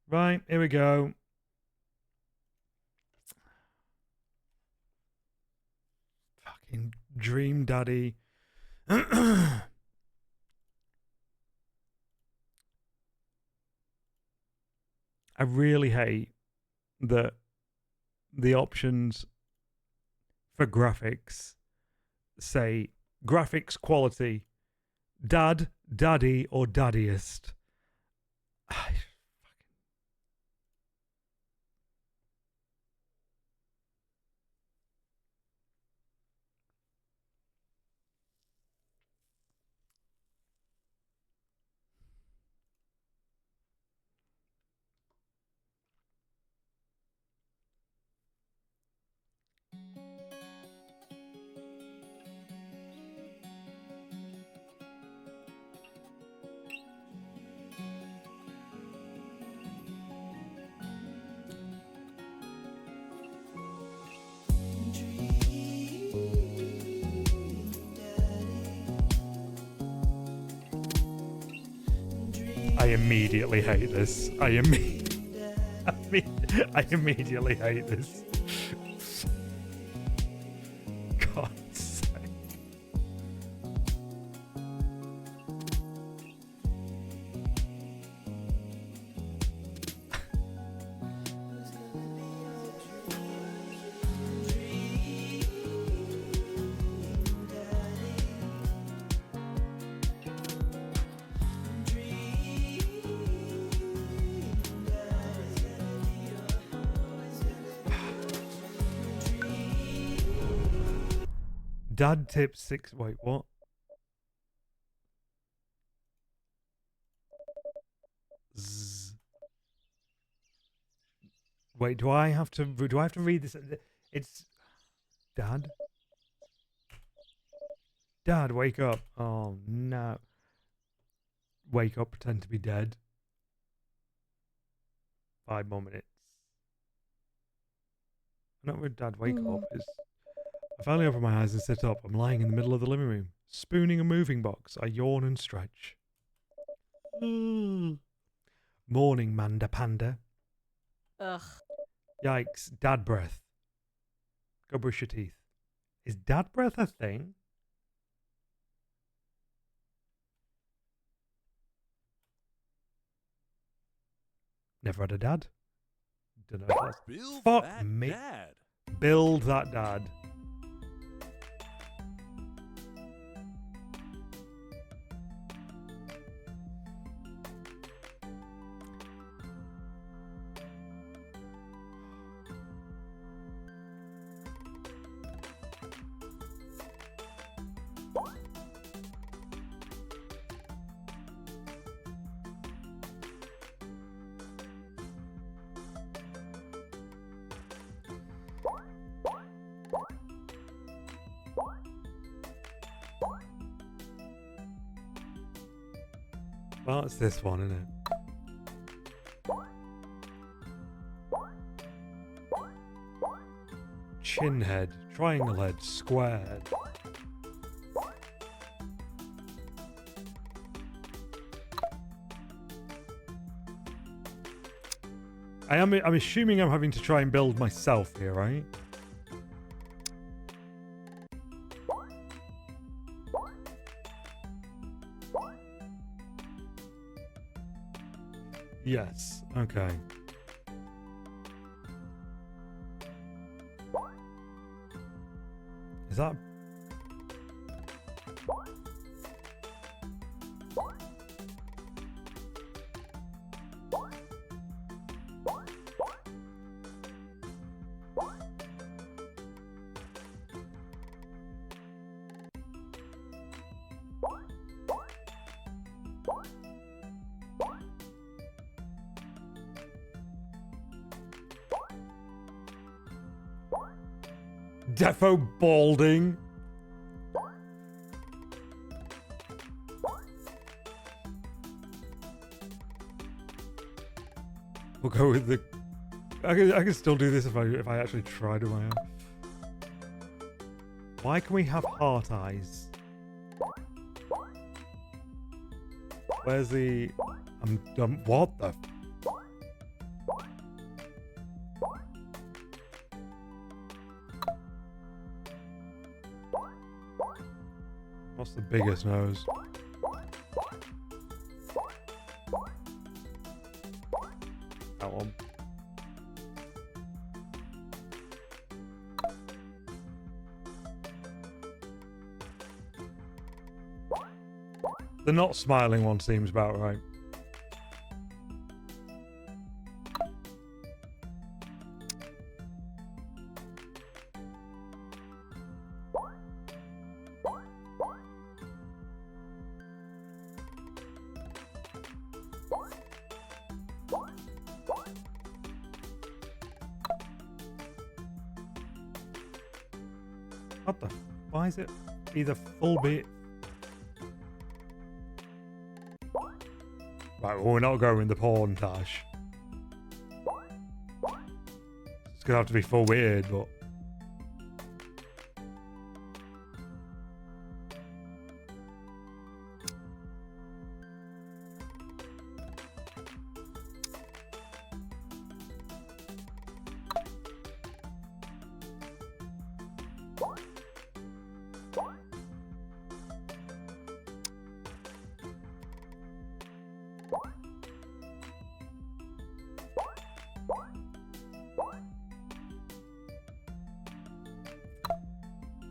Right, here we go. Fucking Dream Daddy. I really hate that the options for graphics say graphics quality, dad, daddy, or daddiest. I immediately hate this. I immediately hate this. God's sake. Dad tips 6. Wait, what? Wait, do I have to read this? It's Dad. Dad, wake up. Oh no. Wake up, pretend to be dead. 5 more minutes. Not with Dad, wake up. I finally open my eyes and sit up. I'm lying in the middle of the living room, spooning a moving box. I yawn and stretch. Morning, Manda Panda. Ugh. Yikes, dad breath. Go brush your teeth. Is dad breath a thing? Never had a dad. Don't know if that's... Build Fuck that me. dad. Build that dad. Well, it's this one, isn't it? Chin head, triangle head, square head. I'm assuming I'm having to try and build myself here, right? Yes, okay. Is that... Defo balding. We'll go with the... I can still do this if I actually tried on my own. Why can we have heart eyes? Where's the... what the... What's the biggest nose? That one. The not smiling one seems about right. What the? Why is it either full beard? Right, well, we're not going with the porn, Tash. It's gonna have to be full beard, but.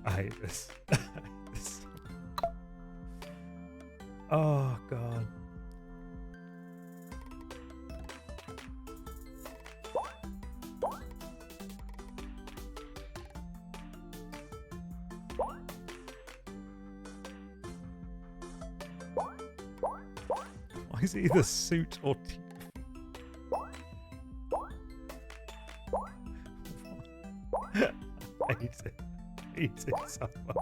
I hate this. I hate this. Oh, God. Why is it either suit or teeth? I hate it. I hate it so much.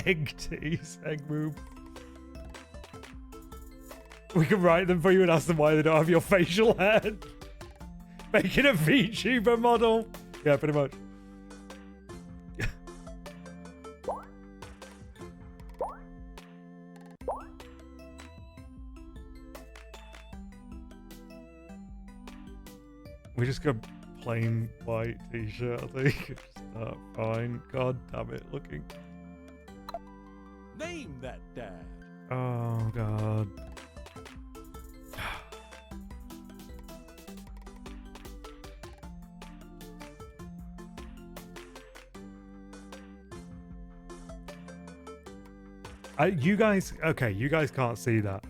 Egg tease, egg boob. We can write them for you and ask them why they don't have your facial hair. Making a VTuber model. Yeah, pretty much. We just go plain white t-shirt, I think. It's fine. God damn it, looking. Name that dad. Oh, God. You guys, okay, you guys can't see that,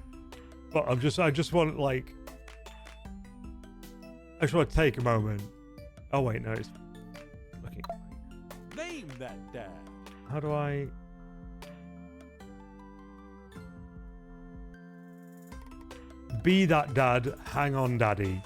but I just want, like, I just want to take a moment. Oh wait, no, it's looking. Name that dad. How do I? Be that dad. Hang on, daddy.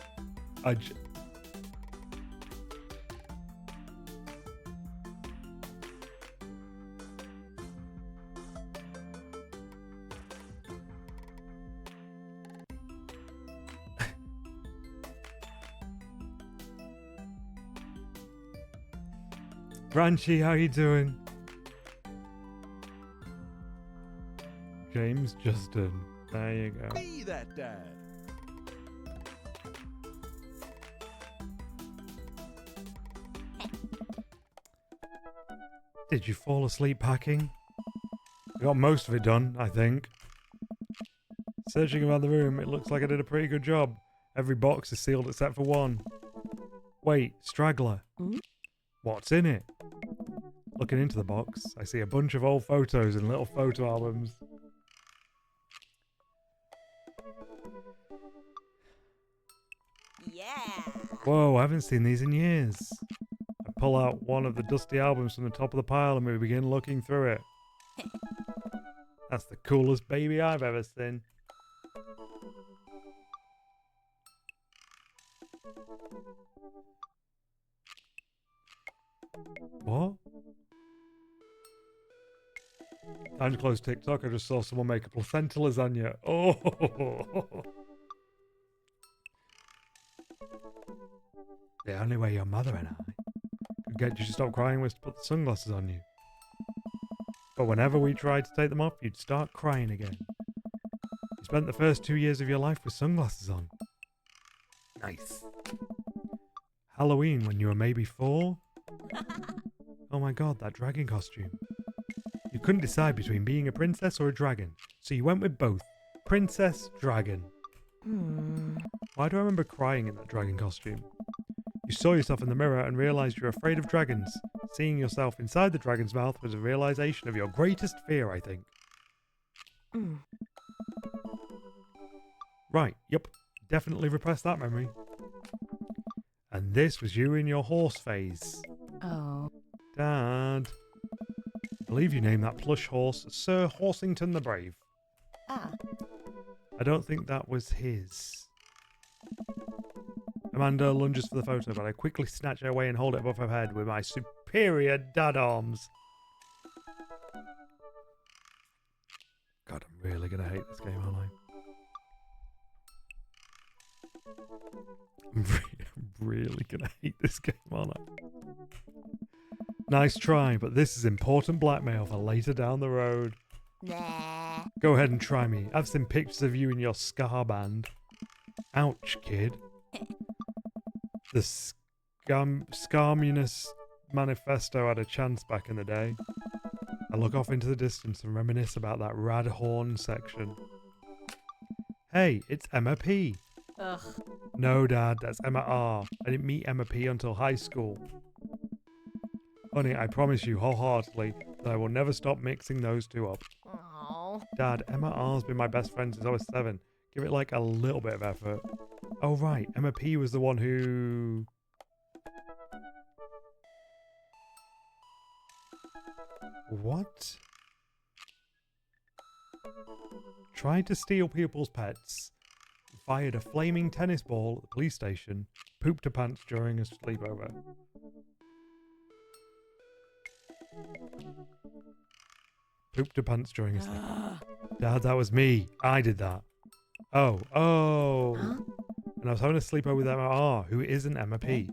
Branchy, how you doing? James Justin. There you go. Be that dad. Did you fall asleep packing? I got most of it done, I think. Searching around the room, it looks like I did a pretty good job. Every box is sealed except for one. Wait, straggler. What's in it? Looking into the box, I see a bunch of old photos in little photo albums. Yeah. Whoa, I haven't seen these in years. I pull out one of the dusty albums from the top of the pile and we begin looking through it. That's the coolest baby I've ever seen. What? Time to close TikTok. I just saw someone make a placenta lasagna. Oh! The only way your mother and I could get you to stop crying was to put the sunglasses on you. But whenever we tried to take them off, you'd start crying again. You spent the first 2 years of your life with sunglasses on. Nice. Halloween when you were maybe 4? Oh my god, that dragon costume. You couldn't decide between being a princess or a dragon, so you went with both. Princess, dragon. Why do I remember crying in that dragon costume? You saw yourself in the mirror and realised you're afraid of dragons. Seeing yourself inside the dragon's mouth was a realisation of your greatest fear, I think. Right, yep. Definitely repressed that memory. And this was you in your horse phase. Oh. Dad. I believe you named that plush horse Sir Horsington the Brave. Ah. I don't think that was his. Amanda lunges for the photo, but I quickly snatch it away and hold it above her head with my superior dad arms. God, I'm really going to hate this game, aren't I? I'm really going to hate this game, aren't I? Nice try, but this is important blackmail for later down the road. Nah. Go ahead and try me. I've seen pictures of you in your scar band. Ouch, kid. The Scarmunus Manifesto had a chance back in the day. I look off into the distance and reminisce about that rad horn section. Hey, it's Emma P. Ugh. No, Dad, that's Emma R. I didn't meet Emma P until high school. Honey, I promise you wholeheartedly that I will never stop mixing those two up. Oh. Dad, Emma R's been my best friend since I was 7. Give it like a little bit of effort. Oh right, Emma P was the one who... What? Tried to steal people's pets, fired a flaming tennis ball at the police station, pooped her pants during a sleepover. Pooped her pants during a sleepover. Dad, that was me. I did that. Oh. Huh? And I was having a sleepover with Emma R, who isn't Emma P.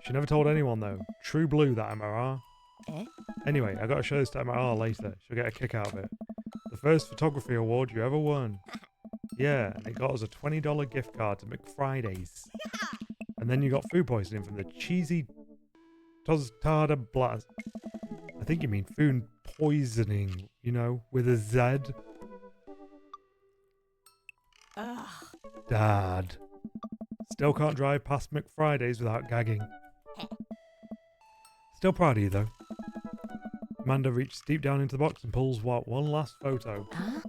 She never told anyone though. True blue, that Emma R. Eh? Anyway, I got to show this to Emma R later. She'll get a kick out of it. The first photography award you ever won. Yeah, and it got us a $20 gift card to McFriday's. And then you got food poisoning from the cheesy tostada blast. I think you mean food poisoning, you know, with a Z. Ugh. Dad. Still can't drive past McFriday's without gagging. Still proud of you though. Amanda reaches deep down into the box and pulls what? One last photo. Huh?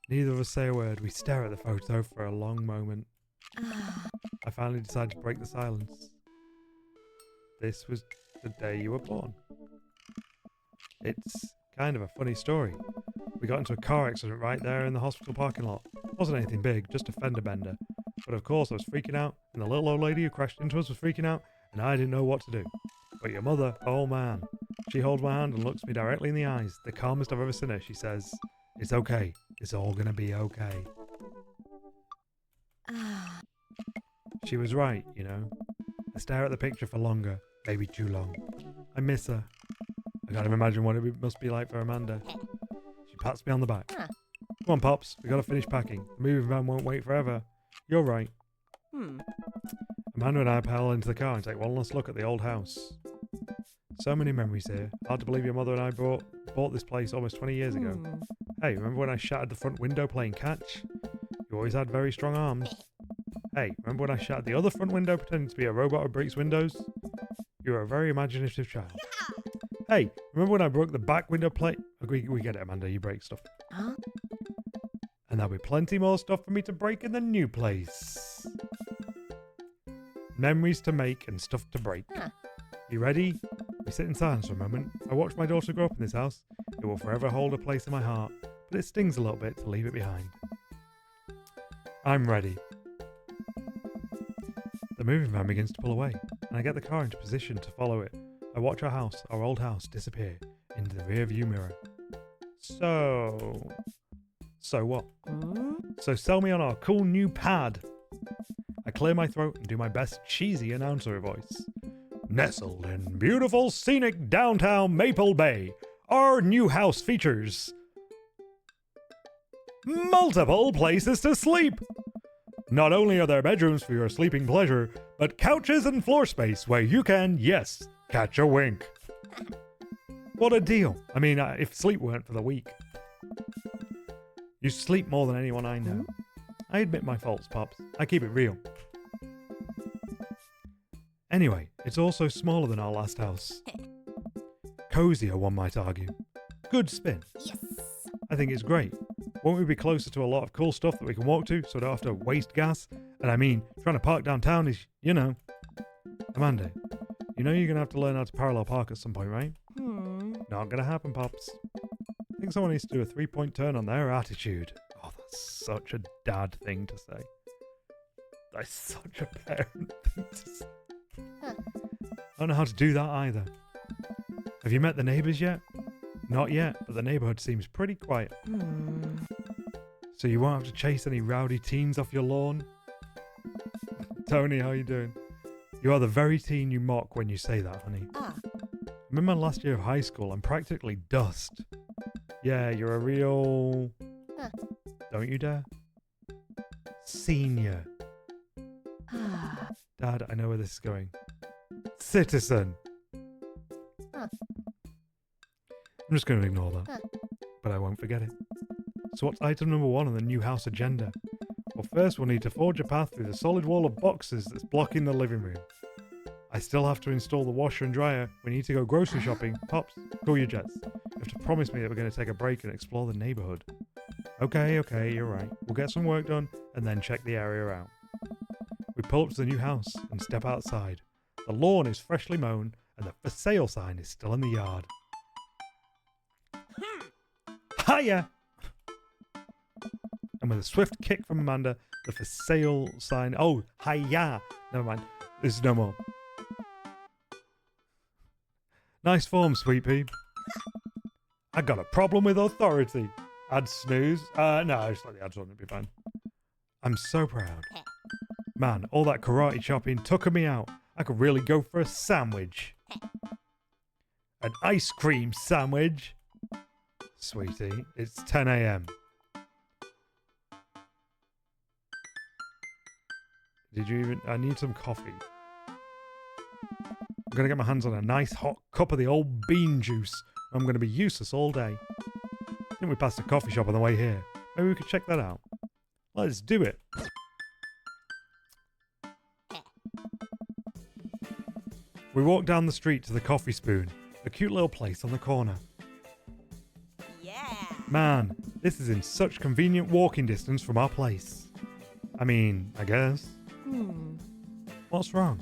Neither of us say a word. We stare at the photo for a long moment. Ah. I finally decide to break the silence. This was the day you were born. It's kind of a funny story. We got into a car accident right there in the hospital parking lot. Wasn't anything big, just a fender bender. But of course I was freaking out, and the little old lady who crashed into us was freaking out, and I didn't know what to do. But your mother, oh man. She holds my hand and looks me directly in the eyes. The calmest I've ever seen her. She says, "It's okay. It's all gonna be okay." Ah. She was right, you know. I stare at the picture for longer, maybe too long. I miss her. I can't even imagine what it must be like for Amanda. She pats me on the back. Huh. Come on, Pops, we gotta finish packing. The moving van won't wait forever. You're right. Amanda and I pile into the car and take one last look at the old house. So many memories here. Hard to believe your mother and I bought this place almost 20 years ago. Hey, remember when I shattered the front window playing catch? You always had very strong arms. Hey, remember when I shattered the other front window pretending to be a robot who breaks windows? You were a very imaginative child. Hey, remember when I broke the back window plate? We get it, Amanda, you break stuff. Huh? And there'll be plenty more stuff for me to break in the new place. Memories to make and stuff to break. Huh. You ready? We sit in silence for a moment. I watch my daughter grow up in this house. It will forever hold a place in my heart, but it stings a little bit to leave it behind. I'm ready. The moving van begins to pull away, and I get the car into position to follow it. I watch our old house, disappear into the rear view mirror. So what? So sell me on our cool new pad. I clear my throat and do my best cheesy announcer voice. Nestled in beautiful scenic downtown Maple Bay, our new house features multiple places to sleep, Not only are there bedrooms for your sleeping pleasure, but couches and floor space where you can, yes, catch a wink. What a deal. I mean, if sleep weren't for the weak. You sleep more than anyone I know. I admit my faults, Pops. I keep it real. Anyway, it's also smaller than our last house. Cozier, one might argue. Good spin. Yes. I think it's great. Won't we be closer to a lot of cool stuff that we can walk to so I don't have to waste gas? And I mean, trying to park downtown is, you know. Amanda, you know you're going to have to learn how to parallel park at some point, right? Not going to happen, Pops. I think someone needs to do a 3-point turn on their attitude. Oh, that's such a dad thing to say. That's such a parent thing to say. I don't know how to do that either. Have you met the neighbours yet? Not yet, but the neighbourhood seems pretty quiet. So you won't have to chase any rowdy teens off your lawn? Tony, how you doing? You are the very teen you mock when you say that, honey. I'm in my last year of high school. I'm practically dust. Yeah, you're a real... Don't you dare. Senior. Dad, I know where this is going. Citizen. I'm just going to ignore that. But I won't forget it. So what's item number 1 on the new house agenda? Well, first we'll need to forge a path through the solid wall of boxes that's blocking the living room. I still have to install the washer and dryer. We need to go grocery shopping. Pops, cool your jets. You have to promise me that we're going to take a break and explore the neighbourhood. Okay, you're right. We'll get some work done and then check the area out. We pull up to the new house and step outside. The lawn is freshly mown and the for sale sign is still in the yard. Hiya! And with a swift kick from Amanda, the for sale sign... Oh, hiya! Never mind. This is no more. Nice form, Sweet Pea. I got a problem with authority. Add snooze. No, just let the ads on, it'll be fine. I'm so proud. Man, all that karate chopping took me out. I could really go for a sandwich. An ice cream sandwich. Sweetie, it's 10 a.m. Did you even... I need some coffee. I'm going to get my hands on a nice hot cup of the old bean juice. I'm going to be useless all day. I think we passed a coffee shop on the way here. Maybe we could check that out. Let's do it. We walk down the street to the Coffee Spoon, a cute little place on the corner. Yeah. Man, this is in such convenient walking distance from our place. I mean, I guess. What's wrong?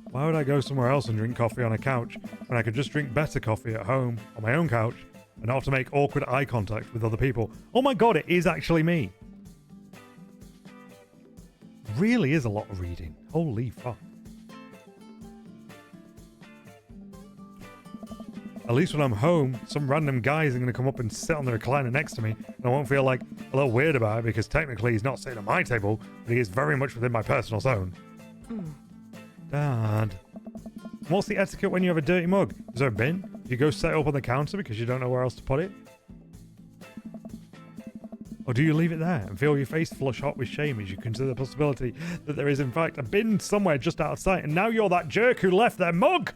Why would I go somewhere else and drink coffee on a couch when I could just drink better coffee at home on my own couch and not have to make awkward eye contact with other people? Oh my god, it is actually me. Really is a lot of reading. Holy fuck. At least when I'm home, some random guy isn't going to come up and sit on the recliner next to me, and I won't feel like a little weird about it because technically he's not sitting at my table, but he is very much within my personal zone. Dad. What's the etiquette when you have a dirty mug? Is there a bin? Do you go set it up on the counter because you don't know where else to put it? Or do you leave it there and feel your face flush hot with shame as you consider the possibility that there is in fact a bin somewhere just out of sight and now you're that jerk who left their mug?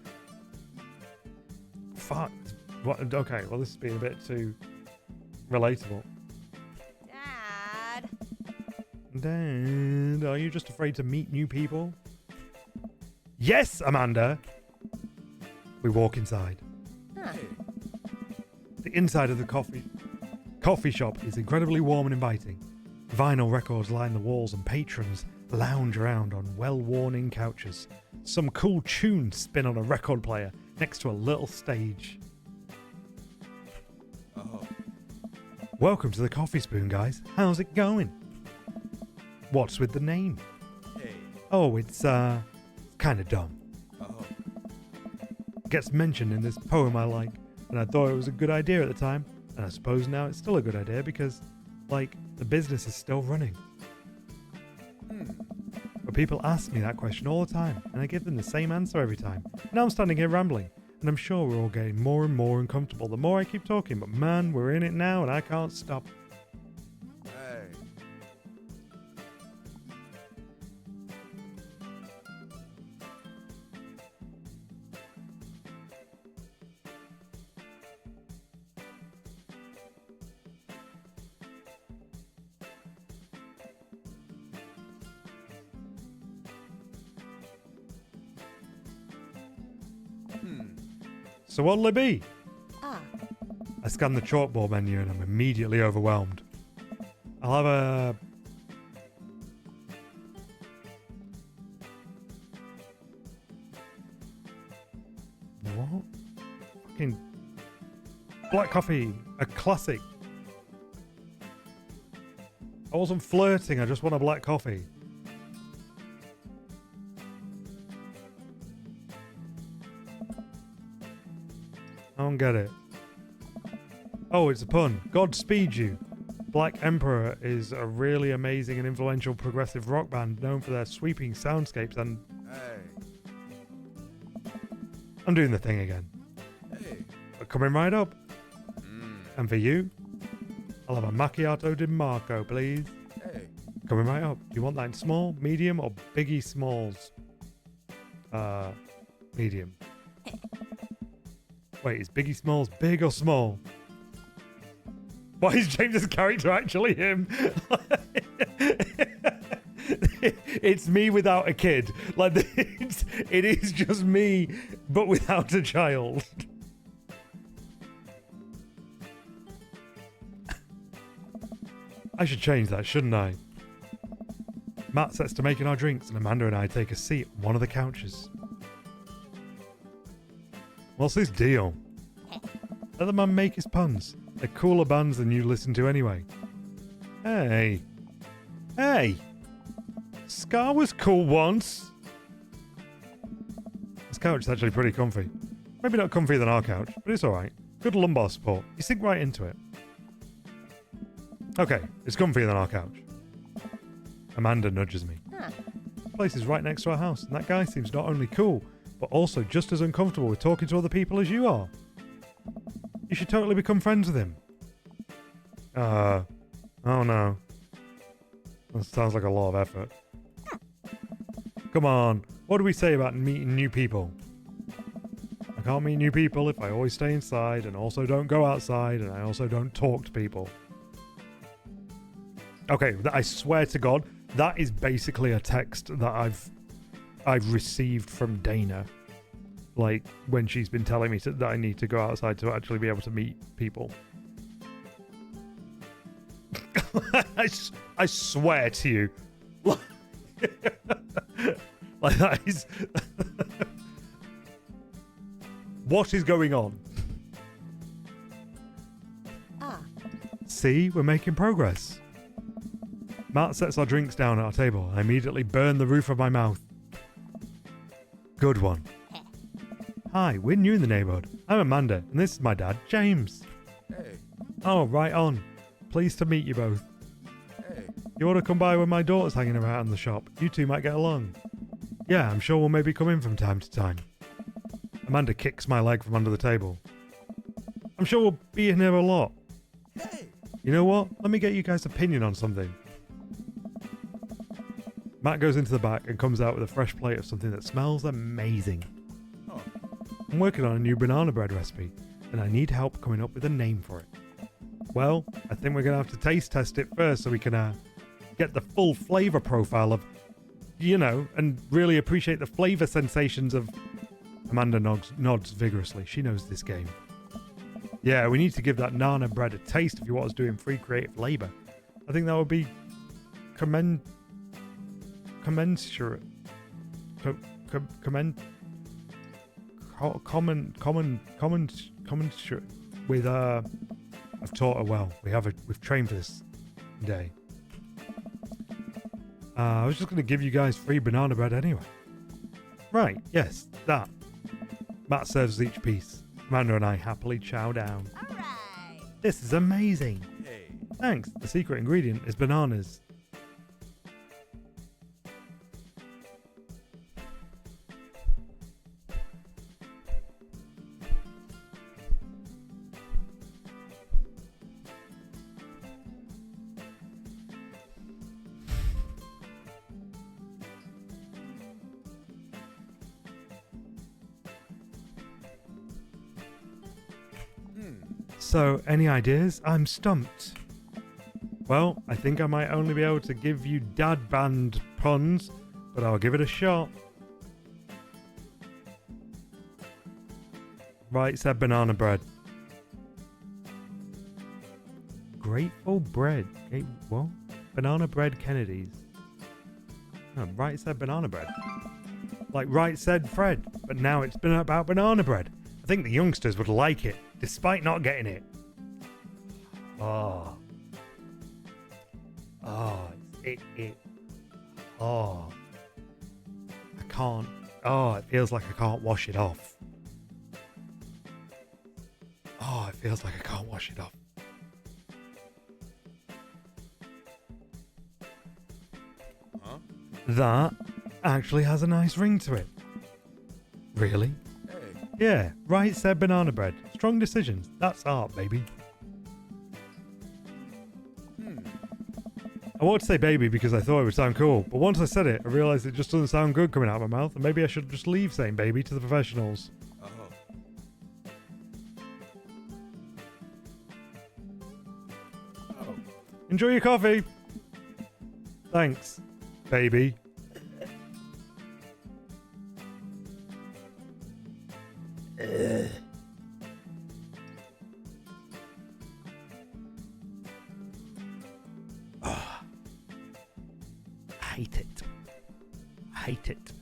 Fuck. What? Okay, well this is being a bit too relatable. Dad, are you just afraid to meet new people? Yes, Amanda! We walk inside. The inside of the coffee shop is incredibly warm and inviting. Vinyl records line the walls and patrons lounge around on well-worn couches. Some cool tunes spin on a record player next to a little stage. Oh. Welcome to the Coffee Spoon, guys. How's it going? What's with the name? Hey. Oh, it's kind of dumb. Oh. Gets mentioned in this poem I like, and I thought it was a good idea at the time, and I suppose now it's still a good idea because, like, the business is still running. But people ask me that question all the time, and I give them the same answer every time. Now I'm standing here rambling, and I'm sure we're all getting more and more uncomfortable the more I keep talking, but man, we're in it now and I can't stop. Hey. So what'll it be? Ah. I scan the chalkboard menu and I'm immediately overwhelmed. I'll have a... What? Fucking... Black coffee. A classic. I wasn't flirting, I just want a black coffee. I don't get it. Oh, it's a pun. Godspeed you. Black Emperor is a really amazing and influential progressive rock band known for their sweeping soundscapes and... Hey. I'm doing the thing again. Hey. But coming right up. And for you, I'll have a macchiato di Marco, please. Hey. Coming right up. Do you want that in small, medium, or Biggie Smalls? Medium. Wait, is Biggie Smalls big or small? Why is James's character actually him? It's me without a kid. Like, it is just me, but without a child. I should change that, shouldn't I? Matt sets to making our drinks, and Amanda and I take a seat on one of the couches. What's this deal? Let the man make his puns. They're cooler bands than you listen to anyway. Hey. Hey. Scar was cool once. This couch is actually pretty comfy. Maybe not comfier than our couch, but it's alright. Good lumbar support. You sink right into it. Okay, it's comfier than our couch. Amanda nudges me. The place is right next to our house, and that guy seems not only cool, but also just as uncomfortable with talking to other people as you are. You should totally become friends with him. Oh no. That sounds like a lot of effort. Come on, what do we say about meeting new people? I can't meet new people if I always stay inside and also don't go outside and I also don't talk to people. Okay, I swear to God, that is basically a text that I've received from Dana. Like, when she's been telling me that I need to go outside to actually be able to meet people. I swear to you. Like, that is... What is going on? See, we're making progress. Matt sets our drinks down at our table. I immediately burn the roof of my mouth. Good one. Hi, we're new in the neighborhood. I'm Amanda, and this is my dad, James. Hey. Oh, right on. Pleased to meet you both. Hey. You want to come by when my daughter's hanging around in the shop? You two might get along. Yeah, I'm sure we'll maybe come in from time to time. Amanda kicks my leg from under the table. I'm sure we'll be in here a lot. Hey. You know what? Let me get you guys' opinion on something. Matt goes into the back and comes out with a fresh plate of something that smells amazing. Oh. I'm working on a new banana bread recipe, and I need help coming up with a name for it. Well, I think we're going to have to taste test it first so we can get the full flavor profile of, you know, and really appreciate the flavor sensations of... Amanda nods vigorously. She knows this game. Yeah, we need to give that nana bread a taste if you want us doing free creative labor. I think that would be commensurate. Commensurate with I've taught her well. We've trained for this day. I was just going to give you guys free banana bread anyway. Right, yes, that. Matt serves each piece. Amanda and I happily chow down. All right. This is amazing. Hey. Thanks. The secret ingredient is bananas. So, any ideas? I'm stumped. Well, I think I might only be able to give you dad band puns, but I'll give it a shot. Right said banana bread. Grateful bread. What? Banana bread Kennedy's. Oh, right said banana bread. Like right said Fred, but now it's been about banana bread. I think the youngsters would like it, despite not getting it. Oh. Oh. Oh. I can't. Oh, it feels like I can't wash it off. Oh, it feels like I can't wash it off. Huh? That actually has a nice ring to it. Really? Hey. Yeah, right said banana bread. Strong decisions. That's art, baby. I wanted to say baby because I thought it would sound cool, but once I said it, I realised it just doesn't sound good coming out of my mouth, and maybe I should just leave saying baby to the professionals. Oh. Oh. Enjoy your coffee! Thanks, baby. I hate it. I hate it.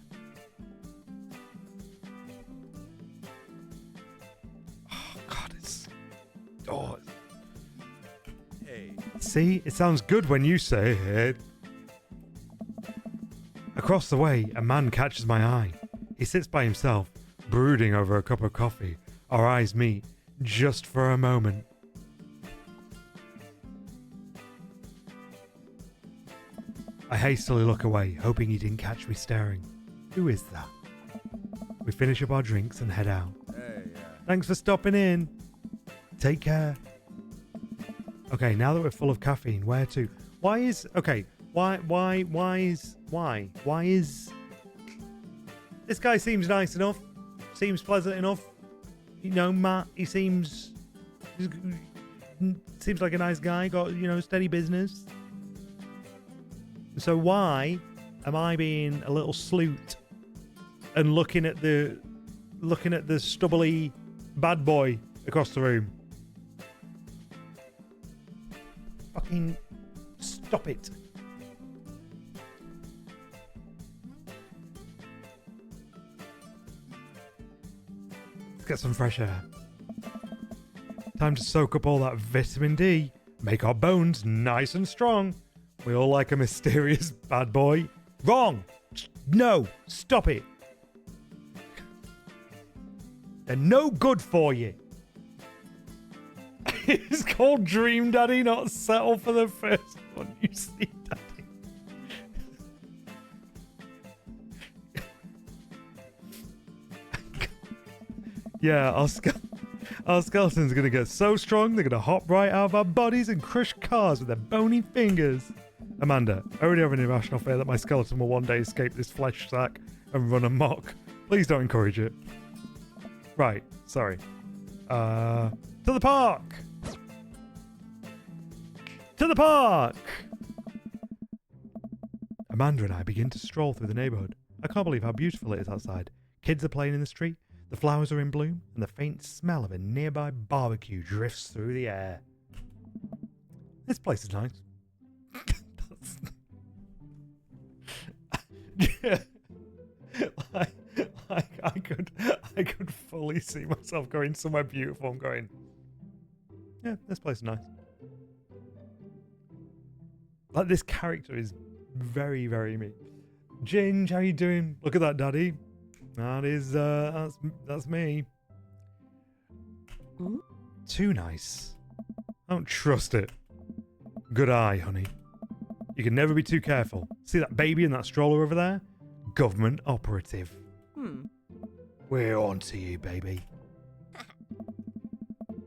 Oh, God, it's... Oh. Hey. See? It sounds good when you say it. Across the way, a man catches my eye. He sits by himself, brooding over a cup of coffee. Our eyes meet, just for a moment. I hastily look away, hoping he didn't catch me staring. Who is that? We finish up our drinks and head out. Hey, Thanks for stopping in. Take care. Okay, now that we're full of caffeine, where to? Why is... Okay, why is... This guy seems nice enough. Seems pleasant enough. You know, Matt, he seems like a nice guy. Got, you know, steady business. So why am I being a little sleut and looking at the stubbly bad boy across the room? Fucking stop it. Let's get some fresh air. Time to soak up all that vitamin D. Make our bones nice and strong. We all like a mysterious bad boy. Wrong! No! Stop it! They're no good for you. It's called Dream Daddy, not Settle for the first one you see, Daddy. Yeah, our skeletons are going to get so strong, they're going to hop right out of our bodies and crush cars with their bony fingers. Amanda, I already have an irrational fear that my skeleton will one day escape this flesh sack and run amok. Please don't encourage it. Right, sorry. To the park! To the park! Amanda and I begin to stroll through the neighbourhood. I can't believe how beautiful it is outside. Kids are playing in the street, the flowers are in bloom, and the faint smell of a nearby barbecue drifts through the air. This place is nice. Yeah. like I could fully see myself going somewhere beautiful and going, yeah, this place is nice. Like, this character is very, very me. Ginge, how you doing? Look at that, Daddy. That is that's me. Hmm? Too nice. I don't trust it. Good eye, honey. You can never be too careful. See that baby in that stroller over there? Government operative. We're on to you, baby.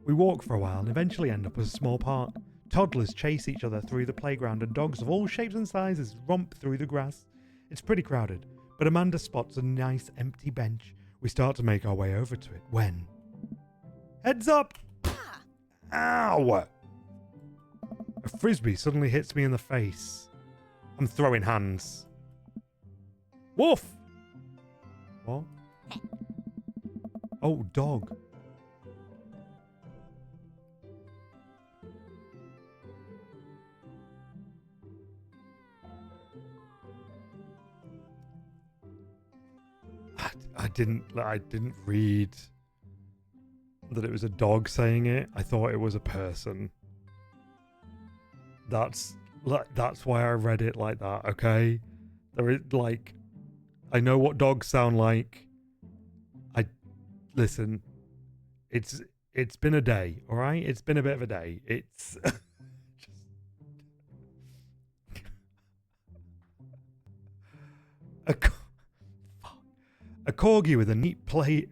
We walk for a while and eventually end up at a small park. Toddlers chase each other through the playground and dogs of all shapes and sizes romp through the grass. It's pretty crowded, but Amanda spots a nice empty bench. We start to make our way over to it when... Heads up! Ow! A frisbee suddenly hits me in the face. I'm throwing hands. Woof! What? Oh, dog. didn't read that it was a dog saying it. I thought it was a person. That's why I read it like that, okay? There is, like, I know what dogs sound like. Listen, it's been a day, all right? It's been a bit of a day. It's a corgi with a neat plaid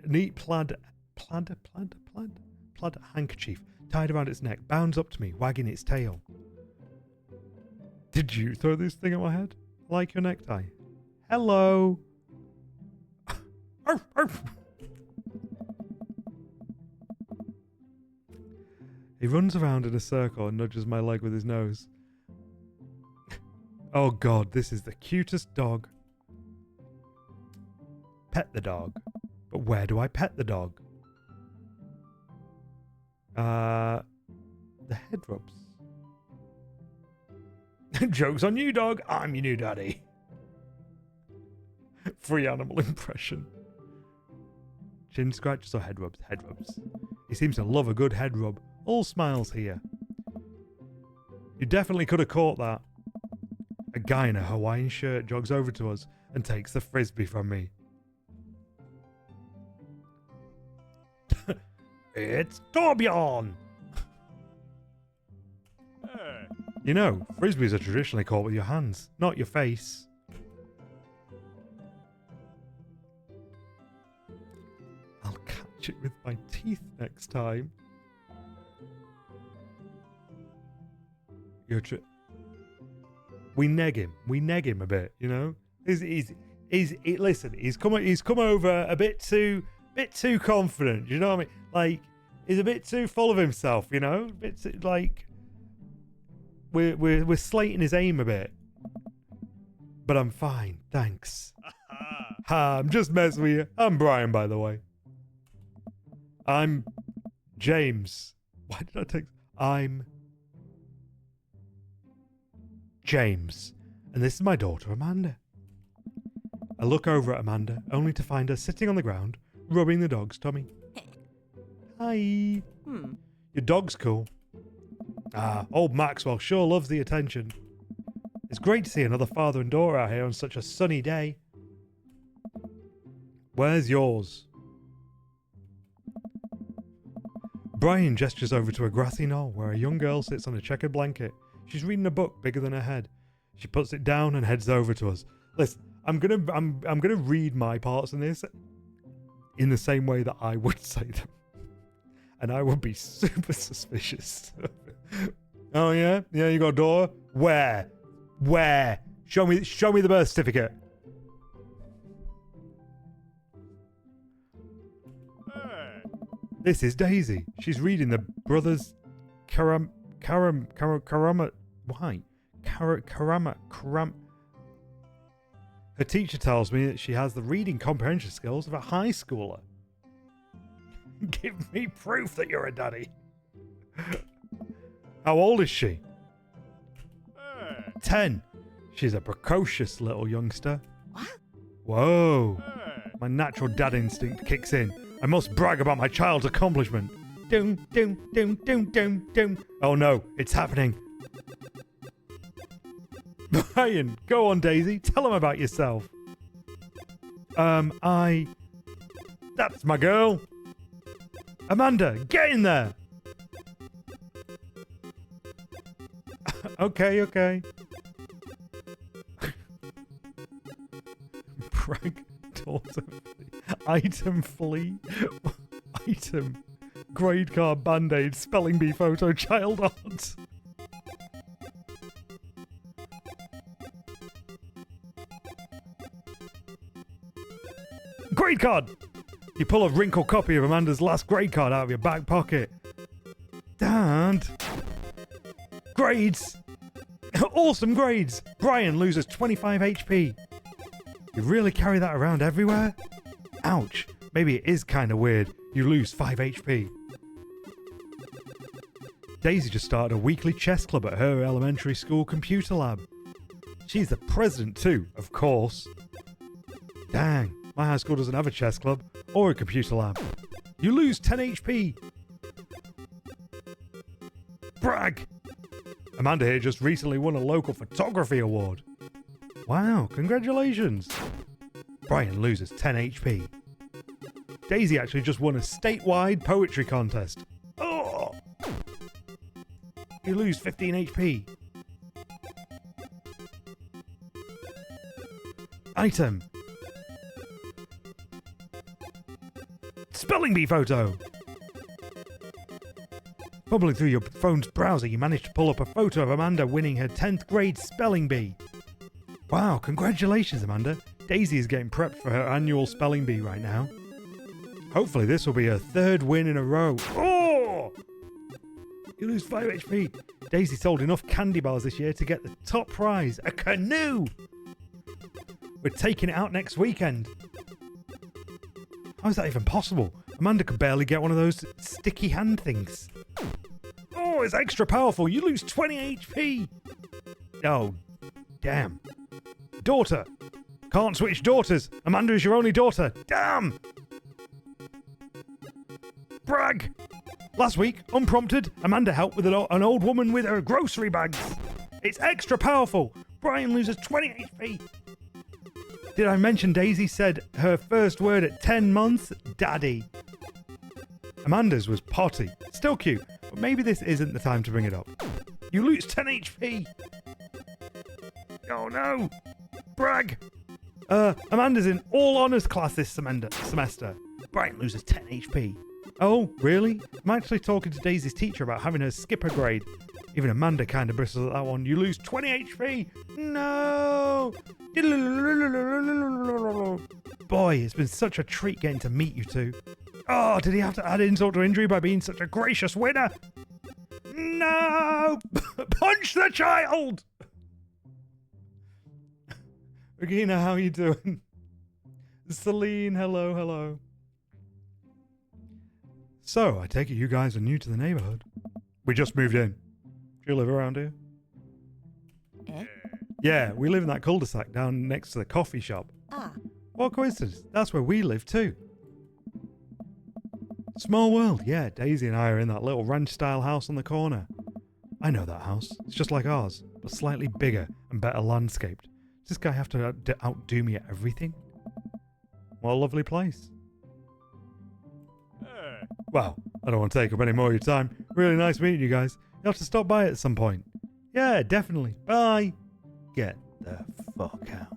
handkerchief tied around its neck bounds up to me, wagging its tail. Did you throw this thing at my head? Like your necktie? Hello. Arf, arf. He runs around in a circle and nudges my leg with his nose. Oh god, this is the cutest dog. Pet the dog. But where do I pet the dog? The head rubs. Joke's on you, dog. I'm your new daddy. Free animal impression. Chin scratches or head rubs? Head rubs. He seems to love a good head rub. All smiles here. You definitely could have caught that. A guy in a Hawaiian shirt jogs over to us and takes the frisbee from me. It's Torbjorn! Hey. You know, frisbees are traditionally caught with your hands, not your face. I'll catch it with my teeth next time. We neg him a bit, you know. Listen, he's come over a bit too confident. You know what I mean? Like, he's a bit too full of himself, you know. A bit too, like, we're slating his aim a bit. But I'm fine, thanks. Ha! I'm just messing with you. I'm Brian, by the way. I'm James. Why did I take? I'm James, and this is my daughter Amanda. I look over at Amanda, only to find her sitting on the ground, rubbing the dog's tummy. Hi. Your dog's cool. Ah, old Maxwell sure loves the attention. It's great to see another father and daughter out here on such a sunny day. Where's yours? Brian gestures over to a grassy knoll where a young girl sits on a checkered blanket. She's reading a book bigger than her head. She puts it down and heads over to us. Listen, I'm gonna read my parts in this in the same way that I would say them, and I would be super suspicious. Oh yeah, you got a daughter? Where? Show me the birth certificate. Hey. This is Daisy. She's reading the brothers Karam. Why? Her teacher tells me that she has the reading comprehension skills of a high schooler. Give me proof that you're a daddy. How old is she? Hey. 10. She's a precocious little youngster. What? Whoa. Hey. My natural dad instinct kicks in. I must brag about my child's accomplishment. Doom, doom, doom, doom, doom, doom. Oh no, it's happening. Brian, go on, Daisy. Tell him about yourself. That's my girl. Amanda, get in there. Okay. Brag, daughter, item flea, item, grade card band-aid, spelling bee photo, child art. Grade card! You pull a wrinkled copy of Amanda's last grade card out of your back pocket. Dad! Grades! Awesome grades! Brian loses 25 HP. You really carry that around everywhere? Ouch. Maybe it is kind of weird. You lose 5 HP. Daisy just started a weekly chess club at her elementary school computer lab. She's the president too, of course. Dang. My high school doesn't have a chess club or a computer lab. You lose 10 HP. Brag! Amanda here just recently won a local photography award. Wow, congratulations. Brian loses 10 HP. Daisy actually just won a statewide poetry contest. Oh! You lose 15 HP. Item. Spelling bee photo. Fumbling through your phone's browser, you managed to pull up a photo of Amanda winning her 10th grade spelling bee. Wow, congratulations, Amanda. Daisy is getting prepped for her annual spelling bee right now. Hopefully this will be her 3rd win in a row. Oh! You lose 5 HP. Daisy sold enough candy bars this year to get the top prize, a canoe. We're taking it out next weekend. How is that even possible? Amanda could barely get one of those sticky hand things. Oh, it's extra powerful. You lose 20 HP. Oh, damn. Daughter. Can't switch daughters. Amanda is your only daughter. Damn. Brag. Last week, unprompted, Amanda helped with an old woman with her grocery bags. It's extra powerful. Brian loses 20 HP. Did I mention Daisy said her first word at 10 months? Daddy. Amanda's was potty. Still cute, but maybe this isn't the time to bring it up. You lose 10 HP. Oh no. Brag. Amanda's in all honours class this semester. Brian loses 10 HP. Oh, really? I'm actually talking to Daisy's teacher about having her skip a grade. Even Amanda kind of bristles at that one. You lose 20 HP. No. Boy, it's been such a treat getting to meet you two. Oh, did he have to add insult to injury by being such a gracious winner? No! Punch the child! Regina, how are you doing? Celine, hello, hello. So, I take it you guys are new to the neighborhood. We just moved in. Do you live around here? Eh? Yeah, we live in that cul-de-sac down next to the coffee shop. Ah. What coincidence? That's where we live too. Small world, yeah. Daisy and I are in that little ranch-style house on the corner. I know that house. It's just like ours, but slightly bigger and better landscaped. Does this guy have to outdo me at everything? What a lovely place. Hey. Well, I don't want to take up any more of your time. Really nice meeting you guys. You'll have to stop by at some point. Yeah, definitely. Bye. Get the fuck out.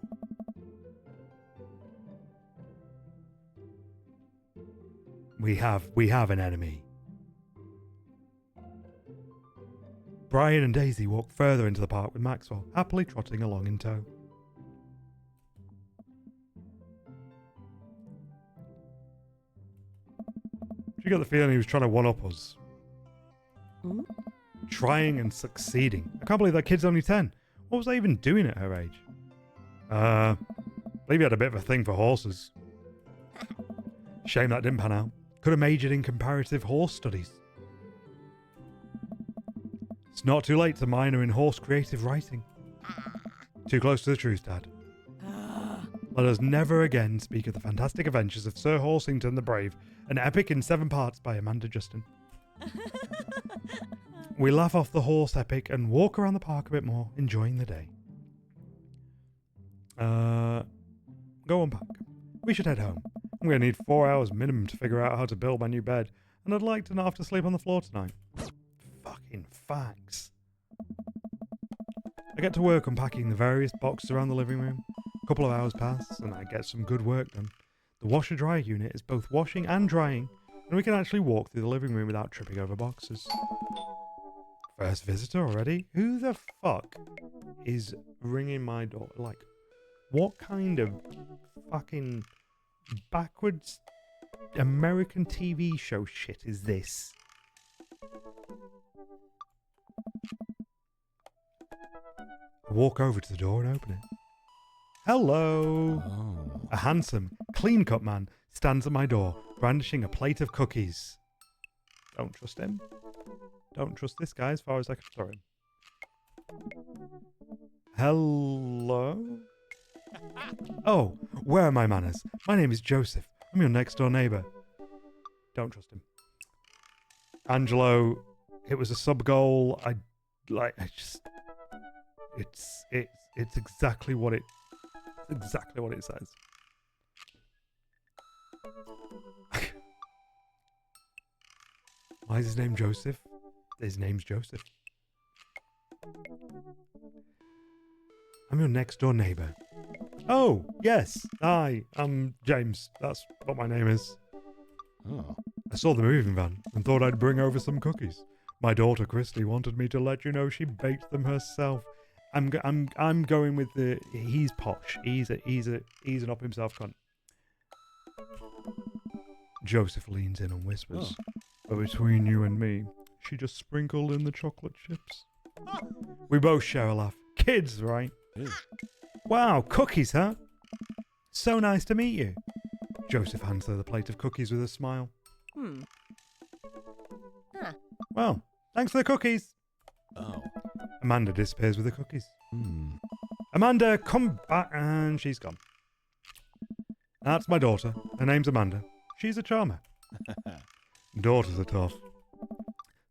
We have an enemy. Brian and Daisy walk further into the park with Maxwell, happily trotting along in tow. Did you get the feeling he was trying to one-up us? Hmm? Trying and succeeding. I can't believe that kid's only 10. What was I even doing at her age? I believe he had a bit of a thing for horses. Shame that didn't pan out. Could have majored in comparative horse studies. It's not too late to minor in horse creative writing. Too close to the truth, Dad. Let us never again speak of the fantastic adventures of Sir Horsington the Brave, an epic in 7 parts by Amanda Justin. We laugh off the horse epic and walk around the park a bit more, enjoying the day. Go unpack. We should head home. I'm going to need 4 hours minimum to figure out how to build my new bed, and I'd like to not have to sleep on the floor tonight. Fucking facts. I get to work unpacking the various boxes around the living room. A couple of hours pass, and I get some good work done. The washer-dryer unit is both washing and drying, and we can actually walk through the living room without tripping over boxes. First visitor already? Who the fuck is ringing my door? Like, what kind of fucking backwards American TV show shit is this? I walk over to the door and open it. Hello! Oh. A handsome, clean-cut man stands at my door, brandishing a plate of cookies. Don't trust him. Don't trust this guy as far as I can throw him. Hello? Oh, where are my manners? My name is Joseph. I'm your next door neighbour. Don't trust him. Angelo, it was a sub goal. It's exactly what it says. Why is his name Joseph? His name's Joseph. I'm your next door neighbour. Oh, yes. Hi, I'm James. That's what my name is. Oh. I saw the moving van and thought I'd bring over some cookies. My daughter Christy wanted me to let you know she baked them herself. I'm going with the he's posh. He's an up himself cunt. Joseph leans in and whispers, but between you and me, she just sprinkled in the chocolate chips. We both share a laugh. Kids, right? Yeah. Wow, cookies, huh? So nice to meet you. Joseph hands her the plate of cookies with a smile. Hmm. Huh. Well, thanks for the cookies. Oh. Amanda disappears with the cookies. Hmm. Amanda, come back, and she's gone. That's my daughter. Her name's Amanda. She's a charmer. Daughters are tough.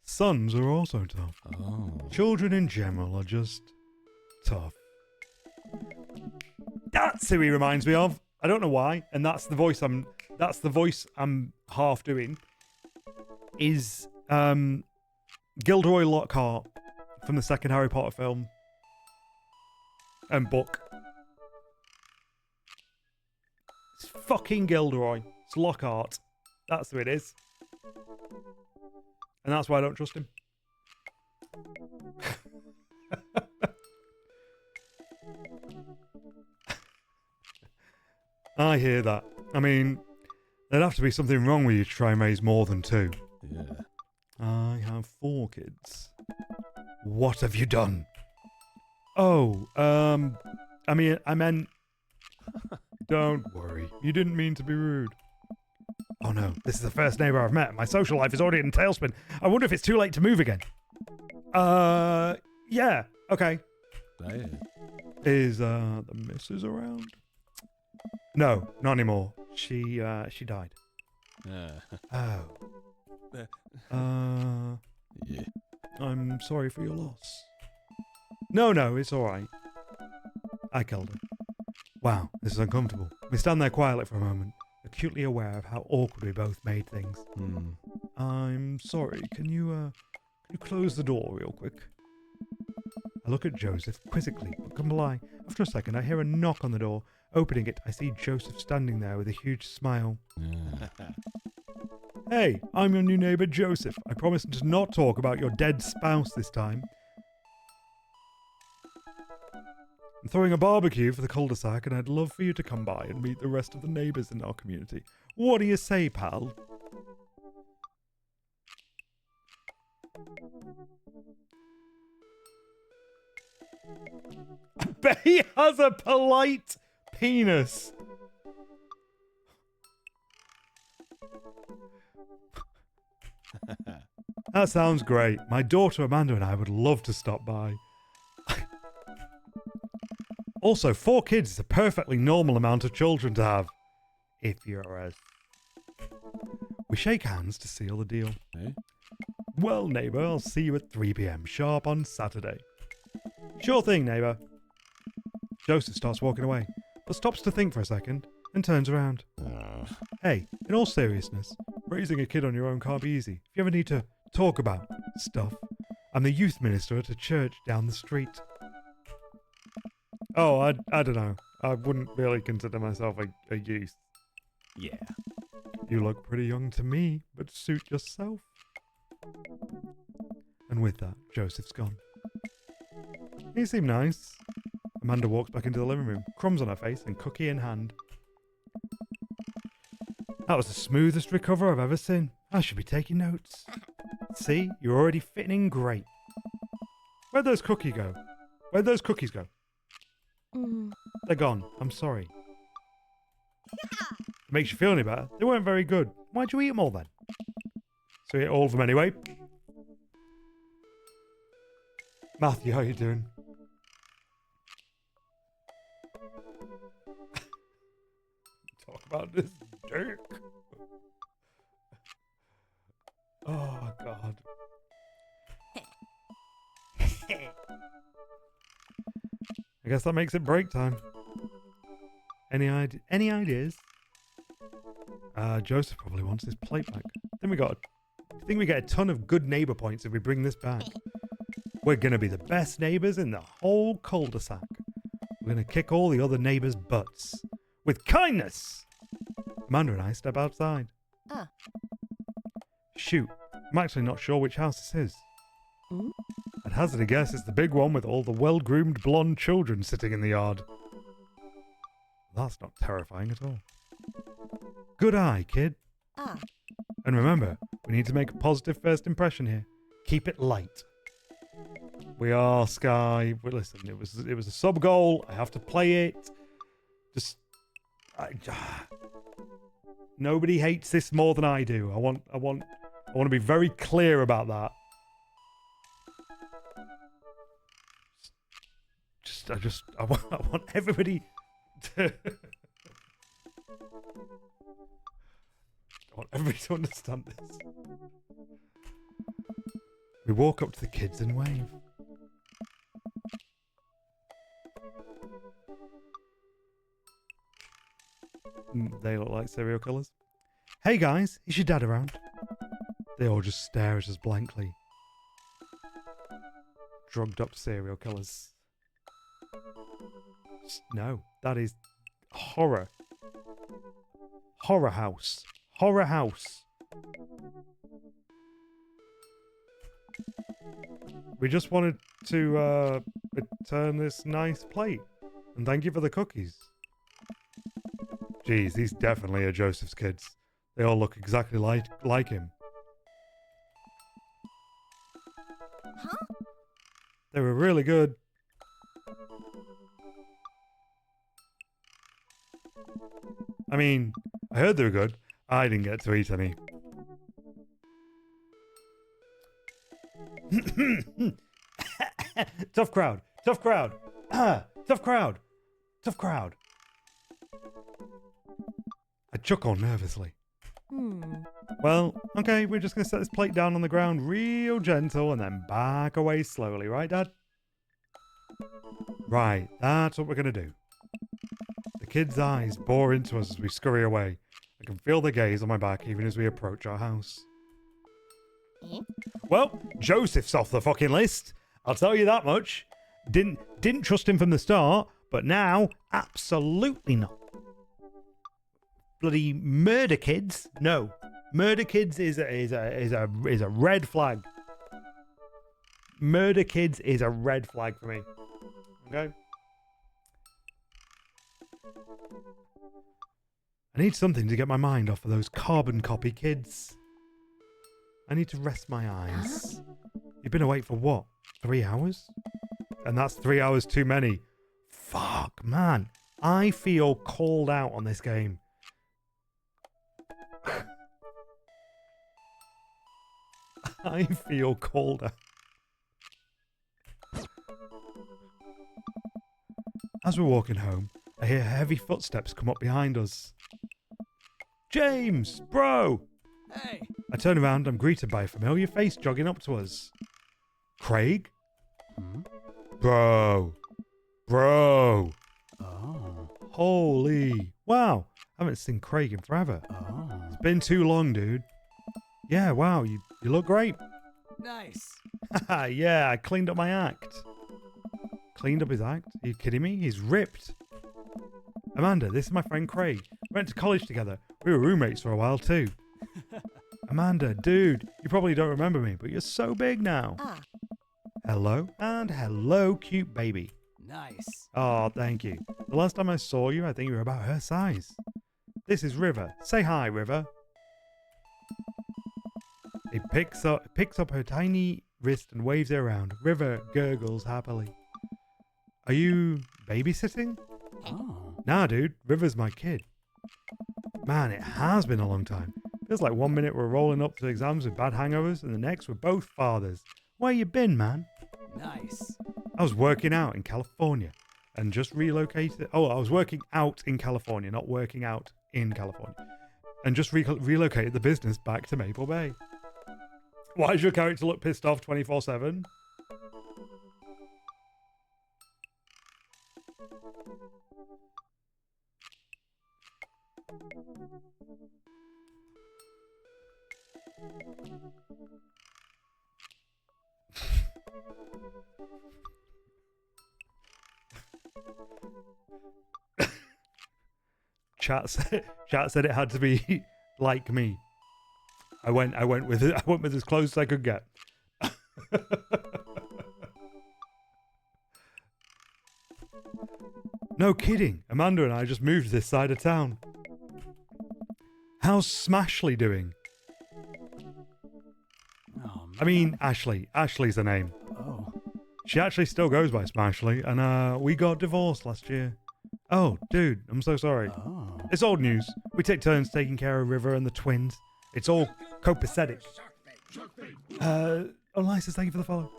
Sons are also tough. Oh. Children in general are just tough. That's who he reminds me of. I don't know why, and that's the voice I'm half doing. Is Gilderoy Lockhart from the second Harry Potter film and book. It's fucking Gilderoy. It's Lockhart. That's who it is. And that's why I don't trust him. I hear that. I mean, there'd have to be something wrong with you to try and raise more than 2. Yeah. I have 4 kids. What have you done? Oh, I meant... Don't worry. You didn't mean to be rude. Oh no, this is the first neighbour I've met. My social life is already in a tailspin. I wonder if it's too late to move again. Yeah, okay. Yeah. Is, the missus around? No, not anymore. She died. Oh. Yeah. I'm sorry for your loss. No, it's alright. I killed her. Wow, this is uncomfortable. We stand there quietly for a moment, acutely aware of how awkward we both made things. Hmm. I'm sorry, can you close the door real quick? I look at Joseph quizzically, but comply. After a second, I hear a knock on the door. Opening it, I see Joseph standing there with a huge smile. Yeah. Hey, I'm your new neighbour Joseph. I promise to not talk about your dead spouse this time. I'm throwing a barbecue for the cul-de-sac and I'd love for you to come by and meet the rest of the neighbours in our community. What do you say, pal? I bet he has a polite penis. That sounds great. My daughter Amanda and I would love to stop by. Also, 4 kids is a perfectly normal amount of children to have. If you're a... We shake hands to seal the deal. Eh? Well, neighbour, I'll see you at 3 p.m. sharp on Saturday. Sure thing, neighbour. Joseph starts walking away, but stops to think for a second and turns around. Hey, in all seriousness, raising a kid on your own can't be easy. If you ever need to talk about stuff, I'm the youth minister at a church down the street. Oh, I don't know. I wouldn't really consider myself a youth. Yeah. You look pretty young to me, but suit yourself. And with that, Joseph's gone. He seemed nice. Amanda walks back into the living room, crumbs on her face and cookie in hand. That was the smoothest recover I've ever seen. I should be taking notes. See, you're already fitting in great. Where'd those cookies go? Where'd those cookies go? Mm. They're gone. I'm sorry. It makes you feel any better. They weren't very good. Why'd you eat them all then? So you ate all of them anyway. Matthew, how you doing? Talk about this dick. Oh, God. I guess that makes it break time. Any ideas? Joseph probably wants his plate back. I think we get a ton of good neighbor points if we bring this back. We're gonna be the best neighbors in the whole cul-de-sac. We're gonna kick all the other neighbors' butts with kindness. Amanda and I step outside. Ah. Shoot, I'm actually not sure which house this is. Hmm? I'd hazard a guess it's the big one with all the well-groomed blonde children sitting in the yard. That's not terrifying at all. Good eye, kid. Ah. And remember, we need to make a positive first impression here. Keep it light. We are Sky. Well, listen, it was a sub goal. I have to play it. Nobody hates this more than I do. I want to be very clear about that. I want everybody to I want everybody to understand this. We walk up to the kids and wave. They look like serial killers. Hey guys, is your dad around? They all just stare at us blankly. Drugged up serial killers. No, that is horror. Horror house. Horror house. We just wanted to return this nice plate. And thank you for the cookies. Geez, these definitely are Joseph's kids. They all look exactly like him. Huh? They were really good. I mean, I heard they were good. I didn't get to eat any. Tough crowd. Tough crowd. Tough crowd. Tough crowd. I chuckle nervously. Well, okay, we're just going to set this plate down on the ground real gentle and then back away slowly, right, Dad? Right, that's what we're going to do. The kids' eyes bore into us as we scurry away. I can feel the gaze on my back even as we approach our house. Well, Joseph's off the fucking list. I'll tell you that much. Didn't trust him from the start, but now, absolutely not. Bloody murder kids? No. Murder kids is a red flag. Murder kids is a red flag for me. Okay? I need something to get my mind off of those carbon copy kids. I need to rest my eyes. You've been awake for what? 3 hours? And that's 3 hours too many. Fuck, man. I feel called out on this game. I feel called out. As we're walking home, I hear heavy footsteps come up behind us. James, bro! Hey! I turn around, I'm greeted by a familiar face jogging up to us. Craig? Bro! Bro! Oh. Holy! Wow! I haven't seen Craig in forever. Oh. It's been too long, dude. Yeah, wow, you look great. Nice! Haha, yeah, I cleaned up my act. Cleaned up his act? Are you kidding me? He's ripped. Amanda, this is my friend Craig. We went to college together. We were roommates for a while too. Amanda, dude, you probably don't remember me, but you're so big now. Ah. Hello, and hello, cute baby. Nice! Oh, thank you. The last time I saw you, I think you were about her size. This is River. Say hi, River. He picks up her tiny wrist and waves it around. River gurgles happily. Are you babysitting? Oh. Nah, dude. River's my kid. Man, it has been a long time. Feels like 1 minute we're rolling up to exams with bad hangovers, and the next we're both fathers. Where you been, man? Nice! I was working out in California, and just relocated. Oh, I was working out in California, not working out in California. And just relocated the business back to Maple Bay. Why does your character look pissed off 24/7? Chat said it had to be like me. I went with it. I went with as close as I could get. No kidding. Amanda and I just moved to this side of town. How's Smashley doing? Oh, I mean, Ashley. Ashley's her name. Oh. She actually still goes by Smashley, and we got divorced last year. Oh, dude, I'm so sorry. Oh. It's old news. We take turns taking care of River and the twins. It's all copacetic. Eliza, thank you for the follow.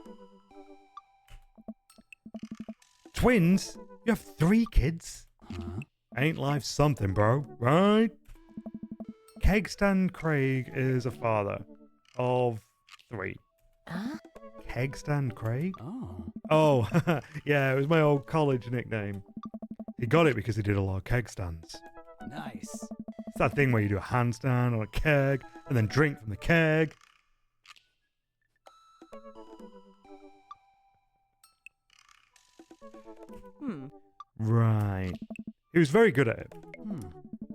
Twins? You have 3 kids? Huh? Ain't life something, bro, right? Kegstand Craig is a father of 3. Huh? Kegstand Craig? Oh. Oh, yeah, it was my old college nickname. He got it because he did a lot of keg stands. Nice. It's that thing where you do a handstand on a keg and then drink from the keg. Right. He was very good at it.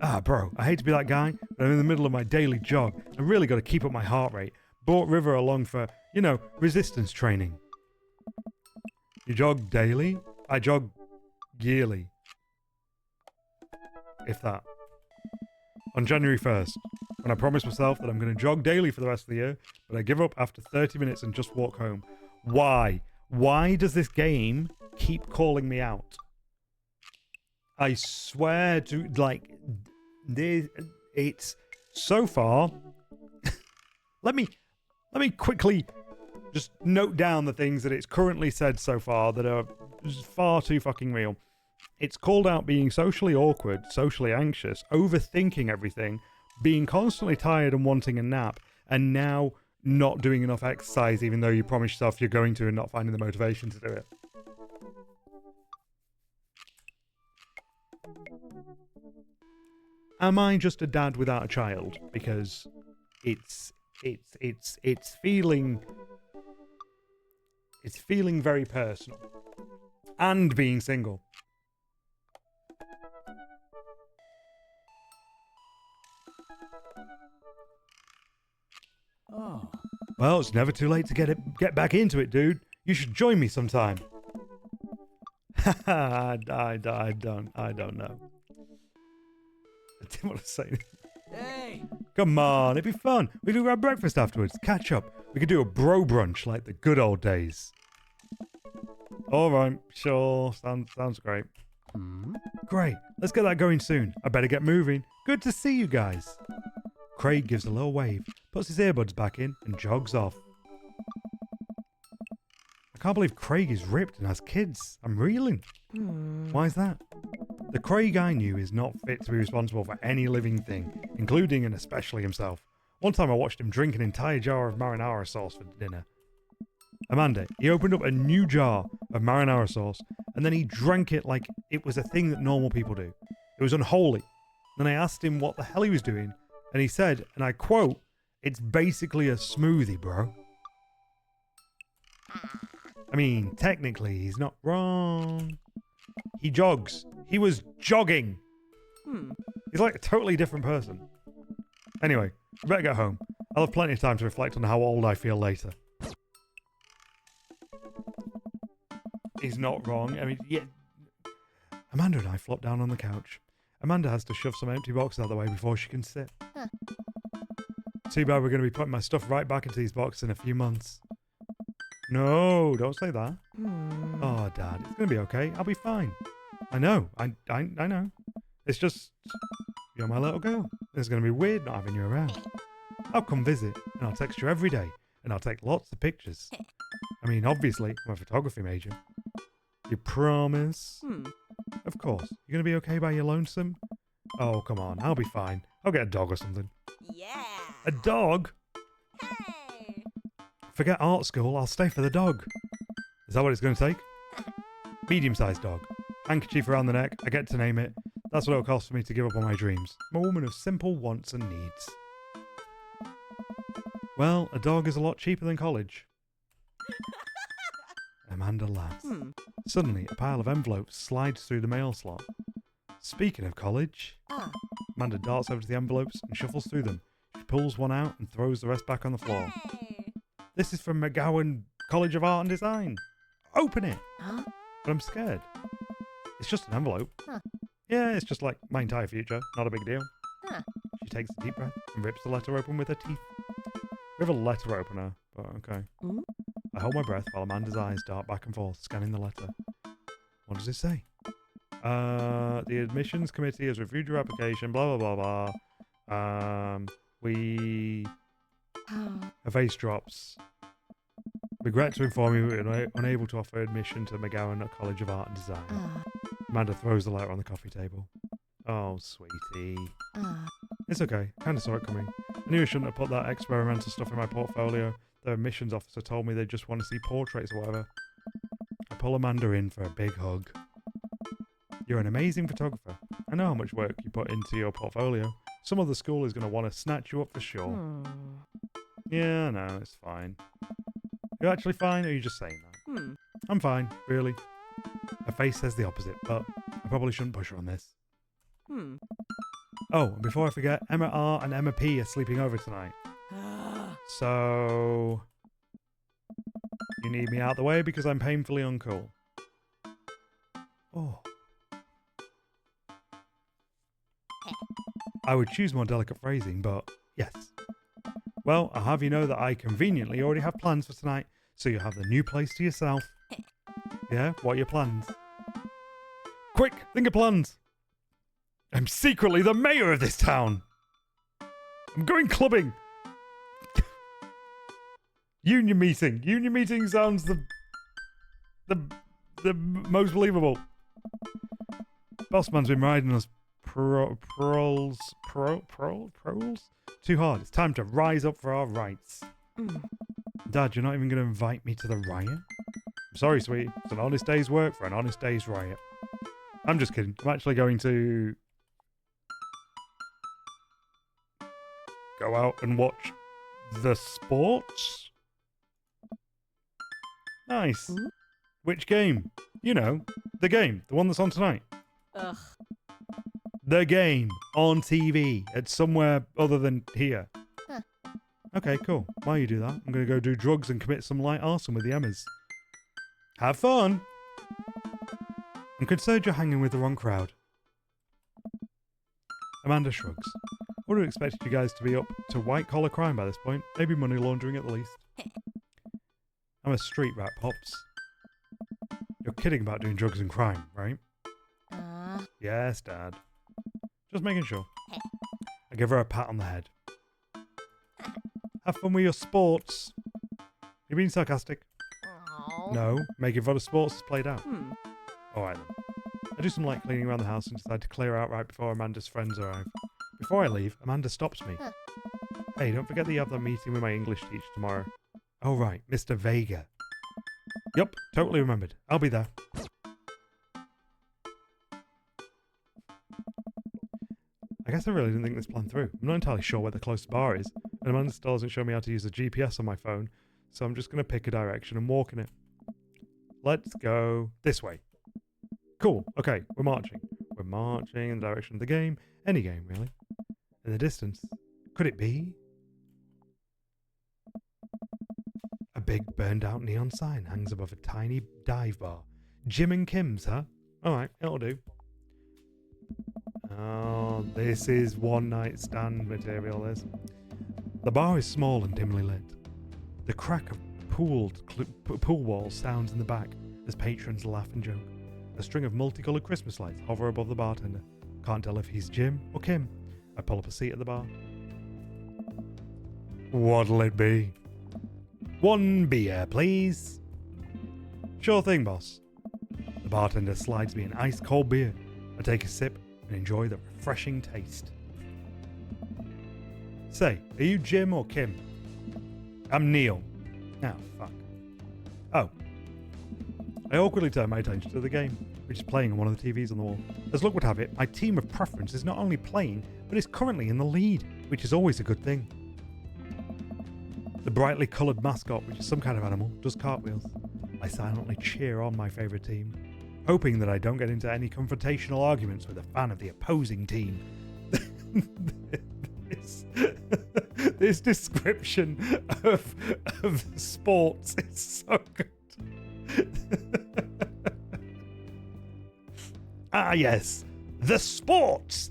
Ah, bro, I hate to be that guy, but I'm in the middle of my daily jog. I really got to keep up my heart rate. Brought River along for, you know, resistance training. You jog daily? I jog yearly. If that. On January 1st, when I promised myself that I'm going to jog daily for the rest of the year, but I give up after 30 minutes and just walk home. Why? Why does this game keep calling me out? I swear to, like, it's so far. Let me quickly just note down the things that it's currently said so far that are far too fucking real. It's called out being socially awkward, socially anxious, overthinking everything, being constantly tired and wanting a nap, and now not doing enough exercise even though you promised yourself you're going to and not finding the motivation to do it. Am I just a dad without a child? Because it's feeling very personal. And being single. Oh. Well, it's never too late to get back into it, dude. You should join me sometime. I don't know. I didn't want to say anything. Hey. Come on, it'd be fun. We could grab breakfast afterwards, catch up. We could do a bro brunch like the good old days. All right, sure. Sounds great. Great. Let's get that going soon. I better get moving. Good to see you guys. Craig gives a little wave, puts his earbuds back in, and jogs off. I can't believe Craig is ripped and has kids. I'm reeling. Why is that? The Craig I knew is not fit to be responsible for any living thing, including and especially himself. One time I watched him drink an entire jar of marinara sauce for dinner. Amanda, he opened up a new jar of marinara sauce, and then he drank it like it was a thing that normal people do. It was unholy. Then I asked him what the hell he was doing, and he said, and I quote, "It's basically a smoothie, bro." I mean, technically, he's not wrong. He jogs. He was jogging. He's like a totally different person. Anyway, I better get home. I'll have plenty of time to reflect on how old I feel later. He's not wrong. I mean, yeah. Amanda and I flop down on the couch. Amanda has to shove some empty boxes out of the way before she can sit. Too bad we're going to be putting my stuff right back into these boxes in a few months. No, don't say that. Oh, Dad, it's going to be okay. I'll be fine. I know. I know. It's just, you're my little girl. It's going to be weird not having you around. I'll come visit, and I'll text you every day, and I'll take lots of pictures. I mean, obviously, I'm a photography major. You promise? Hmm. Of course. You're gonna be okay by your lonesome? Oh, come on. I'll be fine. I'll get a dog or something. Yeah. A dog? Hey. Forget art school. I'll stay for the dog. Is that what it's gonna take? Medium-sized dog. Handkerchief around the neck. I get to name it. That's what it'll cost for me to give up on my dreams. I'm a woman of simple wants and needs. Well, a dog is a lot cheaper than college. Amanda laughs. Hmm. Suddenly, a pile of envelopes slides through the mail slot. Speaking of college, Ah. Amanda darts over to the envelopes and shuffles through them. She pulls one out and throws the rest back on the floor. Hey. This is from McGowan College of Art and Design. Open it! Huh? But I'm scared. It's just an envelope. Huh. Yeah, it's just like my entire future. Not a big deal. Huh. She takes a deep breath and rips the letter open with her teeth. We have a letter opener, but okay. Hmm? I hold my breath while Amanda's eyes dart back and forth, scanning the letter. What does it say? The admissions committee has reviewed your application, blah, blah, blah, blah. We... Oh. Her face drops. Regret to inform you we're unable to offer admission to McGowan College of Art and Design. Ah. Amanda throws the letter on the coffee table. Oh, sweetie. Ah. It's okay. Kind of saw it coming. I knew I shouldn't have put that experimental stuff in my portfolio. The admissions officer told me they just want to see portraits or whatever. I pull Amanda in for a big hug. You're an amazing photographer. I know how much work you put into your portfolio. Some other school is going to want to snatch you up for sure. Hmm. Yeah, no, it's fine. You actually fine, or are you just saying that? Hmm. I'm fine, really. Her face says the opposite, but I probably shouldn't push her on this. Hmm. Oh, and before I forget, Emma R and Emma P are sleeping over tonight. Ah. So... You need me out the way because I'm painfully uncool. Oh. I would choose more delicate phrasing, but yes. Well, I'll have you know that I conveniently already have plans for tonight, so you'll have the new place to yourself. Yeah? What are your plans? Quick! Think of plans! I'm secretly the mayor of this town! I'm going clubbing! Union meeting! Union meeting sounds the most believable. Bossman's been riding us proles too hard. It's time to rise up for our rights. Hmm. Dad, you're not even going to invite me to the riot? I'm sorry, sweetie. It's an honest day's work for an honest day's riot. I'm just kidding. I'm actually going to go out and watch the sports. Nice. Hmm? Which game? You know, the game. The one that's on tonight. Ugh. The game on TV at somewhere other than here. Huh. Okay, cool. While you do that, I'm going to go do drugs and commit some light arson with the Emmas. Have fun! I'm concerned you're hanging with the wrong crowd. Amanda shrugs. I would have expected you guys to be up to white-collar crime by this point. Maybe money laundering at the least. I'm a street rat, Pops. You're kidding about doing drugs and crime, right? Yes, Dad. Just making sure. I give her a pat on the head. Have fun with your sports. You being sarcastic? Oh. No, making fun of sports is played out. Hmm. Alright then. I do some light cleaning around the house and decide to clear out right before Amanda's friends arrive. Before I leave, Amanda stops me. Huh. Hey, don't forget that you have that meeting with my English teacher tomorrow. Oh right, Mr. Vega. Yup, totally remembered. I'll be there. I guess I really didn't think this plan through. I'm not entirely sure where the closest bar is, and Amanda still doesn't show me how to use the GPS on my phone, so I'm just going to pick a direction and walk in it. Let's go this way. Cool, okay, we're marching. We're marching in the direction of the game. Any game, really. In the distance. Could it be? A big burned out neon sign hangs above a tiny dive bar. Jim and Kim's, huh? Alright, it'll do. Oh, this is one night stand material, this. The bar is small and dimly lit. The crack of pool walls sounds in the back as patrons laugh and joke. A string of multicolored Christmas lights hover above the bartender. Can't tell if he's Jim or Kim. I pull up a seat at the bar. What'll it be? One beer, please. Sure thing, boss. The bartender slides me an ice cold beer. I take a sip and enjoy the refreshing taste. Say, are you Jim or Kim? I'm Neil. Oh, fuck. Oh. I awkwardly turn my attention to the game, which is playing on one of the TVs on the wall. As luck would have it, my team of preference is not only playing, but is currently in the lead, which is always a good thing. The brightly coloured mascot, which is some kind of animal, does cartwheels. I silently cheer on my favourite team, hoping that I don't get into any confrontational arguments with a fan of the opposing team. This description of sports is so good. Ah, yes, the sports,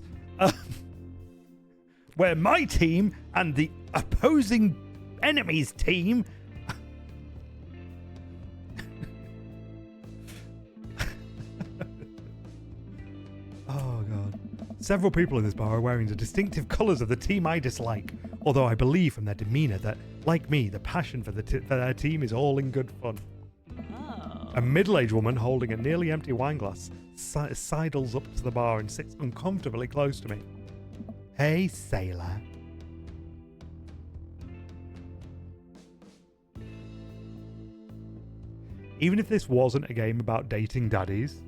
where my team and the opposing enemy's team oh god. Several people in this bar are wearing the distinctive colours of the team I dislike, although I believe from their demeanour that, like me, the passion for their team is all in good fun. Oh. A middle-aged woman holding a nearly empty wine glass sidles up to the bar and sits uncomfortably close to me. Hey, sailor. Even if this wasn't a game about dating daddies,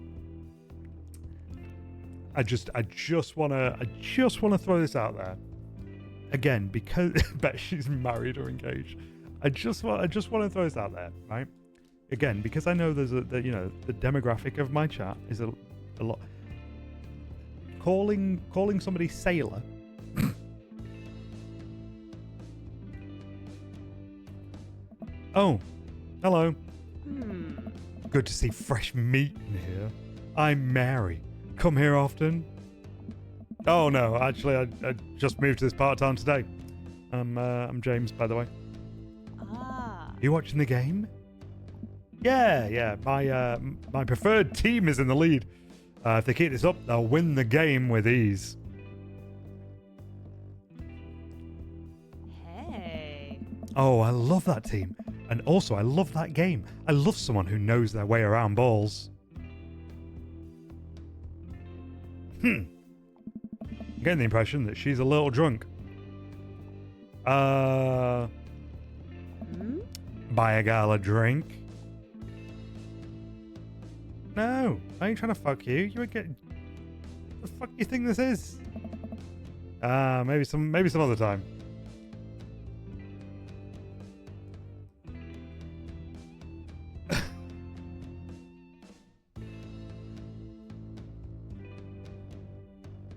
I just wanna throw this out there. Again, because I bet she's married or engaged. I just want to throw this out there, right? Again, because I know there's the demographic of my chat is a lot. Calling somebody sailor. Oh, hello. Good to see fresh meat in here. I'm Mary. Come here often? Oh no, actually I just moved to this part of town today. I'm James, by the way. Ah. You watching the game? Yeah. My preferred team is in the lead. If they keep this up, they'll win the game with ease. Hey. Oh, I love that team. And also, I love that game. I love someone who knows their way around balls. I'm getting the impression that she's a little drunk. Buy a gal a drink? No, I ain't trying to fuck you. You ain't getting... What the fuck do you think this is? Maybe some other time.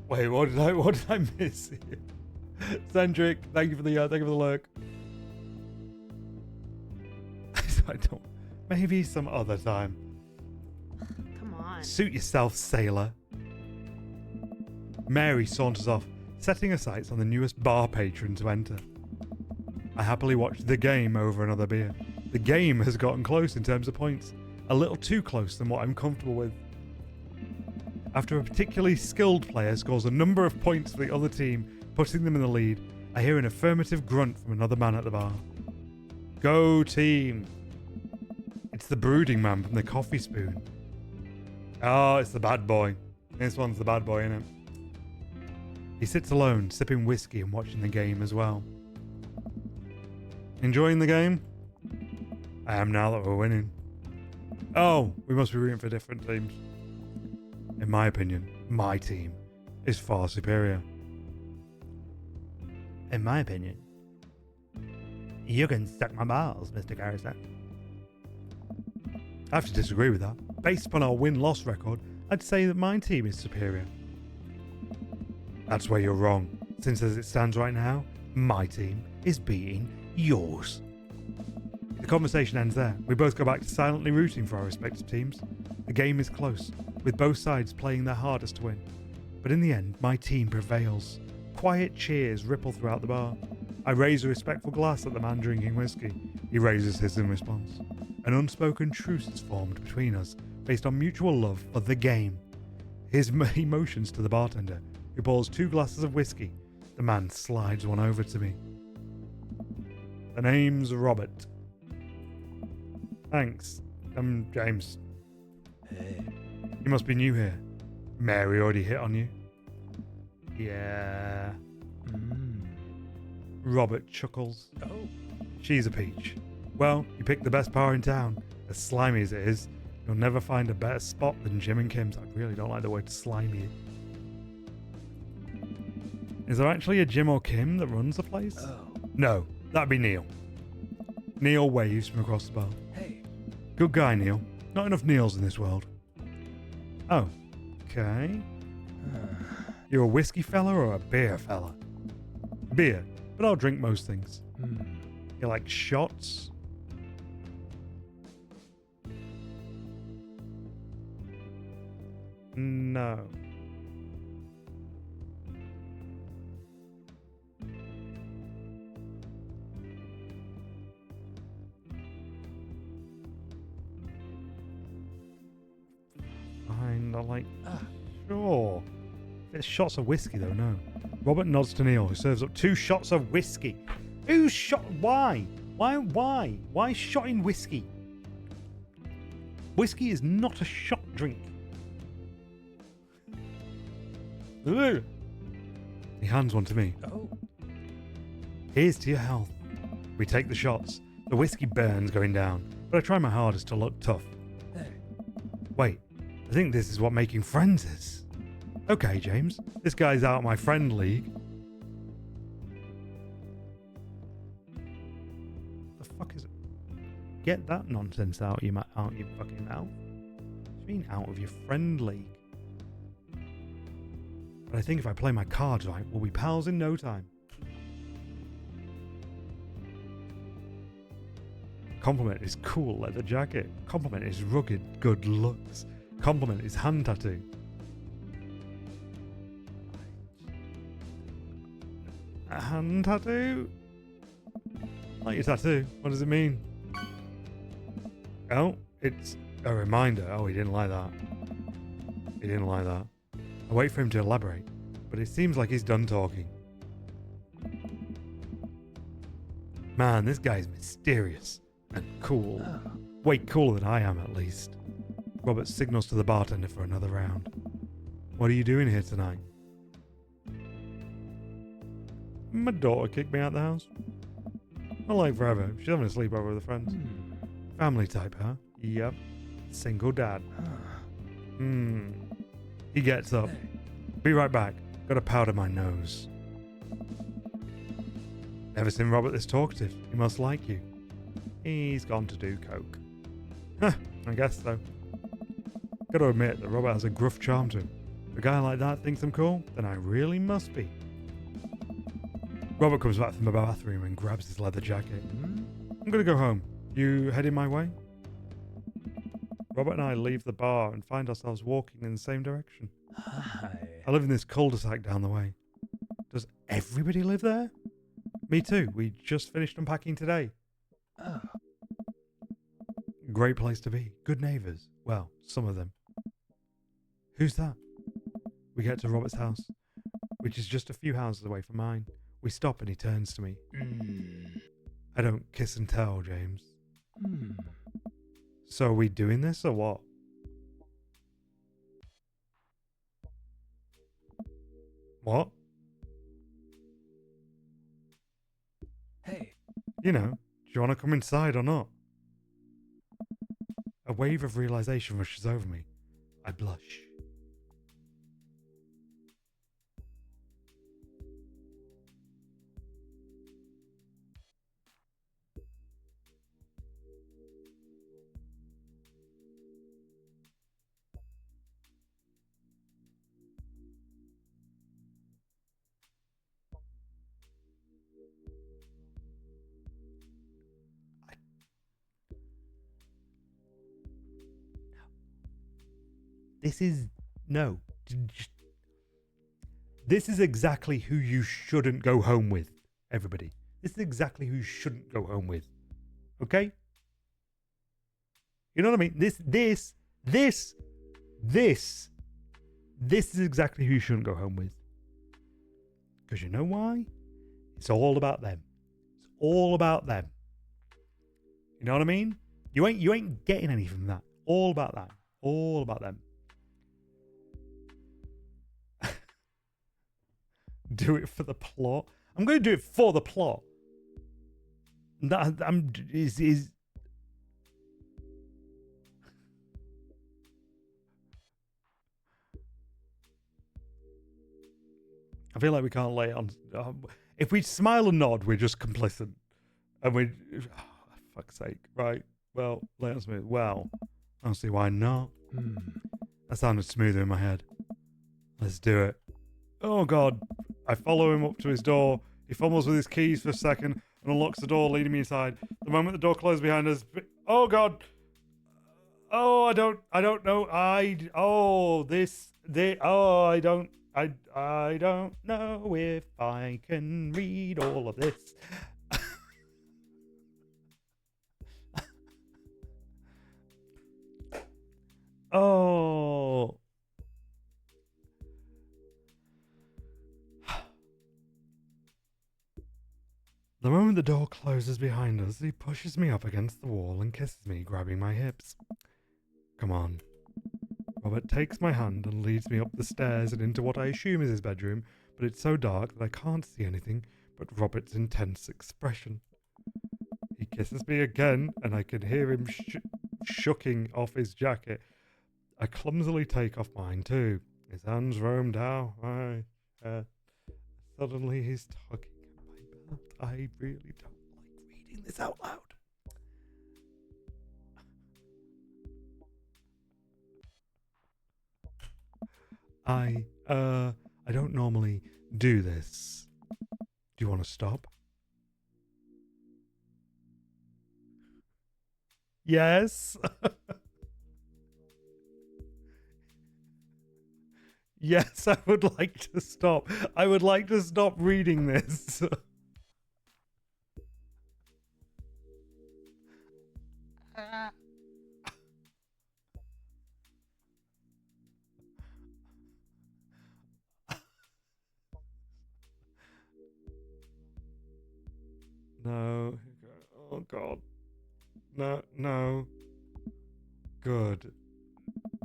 Wait, what did I miss here? Centric, thank you for the lurk. I don't. Maybe some other time. Come on. Suit yourself, sailor. Mary saunters off, setting her sights on the newest bar patron to enter. I happily watch the game over another beer. The game has gotten close in terms of points, a little too close than what I'm comfortable with. After a particularly skilled player scores a number of points for the other team, putting them in the lead, I hear an affirmative grunt from another man at the bar. Go team! It's the brooding man from the Coffee Spoon. Oh, it's the bad boy. This one's the bad boy, innit? He sits alone, sipping whiskey and watching the game as well. Enjoying the game? I am now that we're winning. Oh, we must be rooting for different teams. In my opinion, my team is far superior. In my opinion, you can suck my balls, Mr. Garrison. I have to disagree with that. Based upon our win-loss record, I'd say that my team is superior. That's where you're wrong, since as it stands right now, my team is beating yours. The conversation ends there. We both go back to silently rooting for our respective teams. The game is close, with both sides playing their hardest to win. But in the end, my team prevails. Quiet cheers ripple throughout the bar. I raise a respectful glass at the man drinking whiskey. He raises his in response. An unspoken truce is formed between us based on mutual love for the game. He motions to the bartender, who pours 2 glasses of whiskey. The man slides one over to me. The name's Robert. Thanks. I'm James. Hey. You must be new here. Mary already hit on you. Yeah. Robert chuckles. Oh. She's a peach. Well, you picked the best bar in town. As slimy as it is, you'll never find a better spot than Jim and Kim's. I really don't like the word slimy. Is there actually a Jim or Kim that runs the place? Oh. No, that'd be Neil. Neil waves from across the bar. Hey. Good guy, Neil. Not enough Neils in this world. Oh, okay. You're a whiskey fella or a beer fella? Beer, but I'll drink most things. You like shots? No. Fine, I like... Sure. It's shots of whiskey though, no. Robert nods to Neil, who serves up 2 shots of whiskey. Who's shot? Why? Why shotting whiskey? Whiskey is not a shot drink. Ugh. He hands one to me. Oh. Here's to your health. We take the shots. The whiskey burns going down, but I try my hardest to look tough. Hey. Wait, I think this is what making friends is. Okay, James, this guy's out of my friend league. The fuck is it? Get that nonsense out your fucking mouth. What do you mean out of your friend league? But I think if I play my cards right, we'll be pals in no time. Compliment is cool leather jacket. Compliment is rugged good looks. Compliment is hand tattoo. A hand tattoo? Like your tattoo. What does it mean? Oh, it's a reminder. Oh, he didn't like that. He didn't like that. I wait for him to elaborate, but it seems like he's done talking. Man, this guy's mysterious and cool. Way cooler than I am, at least. Robert signals to the bartender for another round. What are you doing here tonight? My daughter kicked me out the house. Not like forever. She's having a sleepover with her friends. Family type, huh? Yep. Single dad. He gets up. Be right back. Gotta powder my nose. Never seen Robert this talkative. He must like you. He's gone to do coke. Huh, I guess so. Gotta admit that Robert has a gruff charm to him. If a guy like that thinks I'm cool, then I really must be. Robert comes back from the bathroom and grabs his leather jacket. I'm gonna go home. You heading my way? Robert and I leave the bar and find ourselves walking in the same direction. Hi. I live in this cul-de-sac down the way. Does everybody live there? Me too. We just finished unpacking today. Oh. Great place to be. Good neighbours. Well, some of them. Who's that? We get to Robert's house, which is just a few houses away from mine. We stop and he turns to me. I don't kiss and tell, James. So are we doing this or what? What? Hey. You know, do you want to come inside or not? A wave of realization rushes over me. I blush. This is exactly who you shouldn't go home with, everybody. This is exactly who you shouldn't go home with. Okay? You know what I mean? This is exactly who you shouldn't go home with. Because you know why? It's all about them. It's all about them. You know what I mean? You ain't getting anything from that. All about that. All about them. do it for the plot. I'm going to do it for the plot. Is I feel like we can't lay it on. If we smile and nod, we're just complicit. And we, fuck's sake, right? Well, lay on smooth. Well, I don't see why not. That sounded smoother in my head. Let's do it. Oh God! I follow him up to his door. He fumbles with his keys for a second and unlocks the door, leading me inside. The moment the door closes behind us, oh God! Oh, I don't know. I don't know if I can read all of this. Oh. The moment the door closes behind us, he pushes me up against the wall and kisses me, grabbing my hips. Come on. Robert takes my hand and leads me up the stairs and into what I assume is his bedroom, but it's so dark that I can't see anything but Robert's intense expression. He kisses me again, and I can hear him shucking off his jacket. I clumsily take off mine too. His hands roam down my chest. Suddenly he's tugging at my belt. I really don't like reading this out loud. I don't normally do this. Do you want to stop? Yes. Yes, I would like to stop. I would like to stop reading this. No. Oh God. No. Good.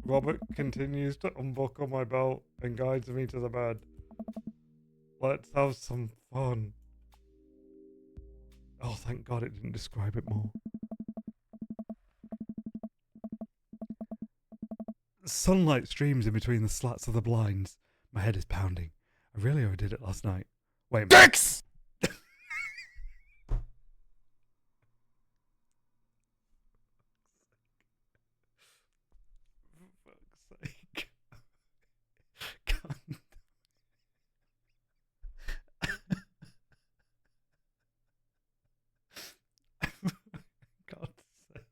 Robert continues to unbuckle my belt and guides me to the bed. Let's have some fun. Oh, thank God it didn't describe it more. Sunlight streams in between the slats of the blinds. My head is pounding. I really overdid it last night. Wait a minute. Dicks! For fuck's sake. God. God's sake.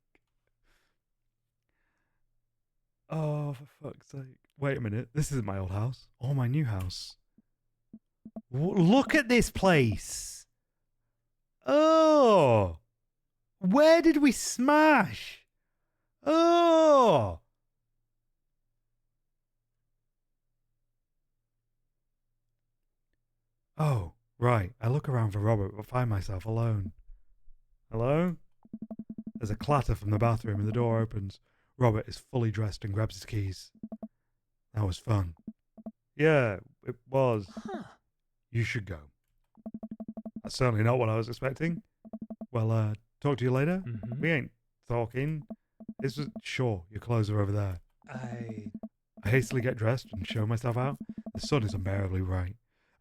Oh, for fuck's sake. Wait a minute. This isn't my old house or my new house. Look at this place. Oh. Where did we smash? Oh. Oh, right. I look around for Robert but find myself alone. Hello? There's a clatter from the bathroom and the door opens. Robert is fully dressed and grabs his keys. That was fun. Yeah, it was. You should go. That's certainly not what I was expecting. Well, talk to you later. Mm-hmm. We ain't talking. It's just, sure, your clothes are over there. I hastily get dressed and show myself out. The sun is unbearably bright.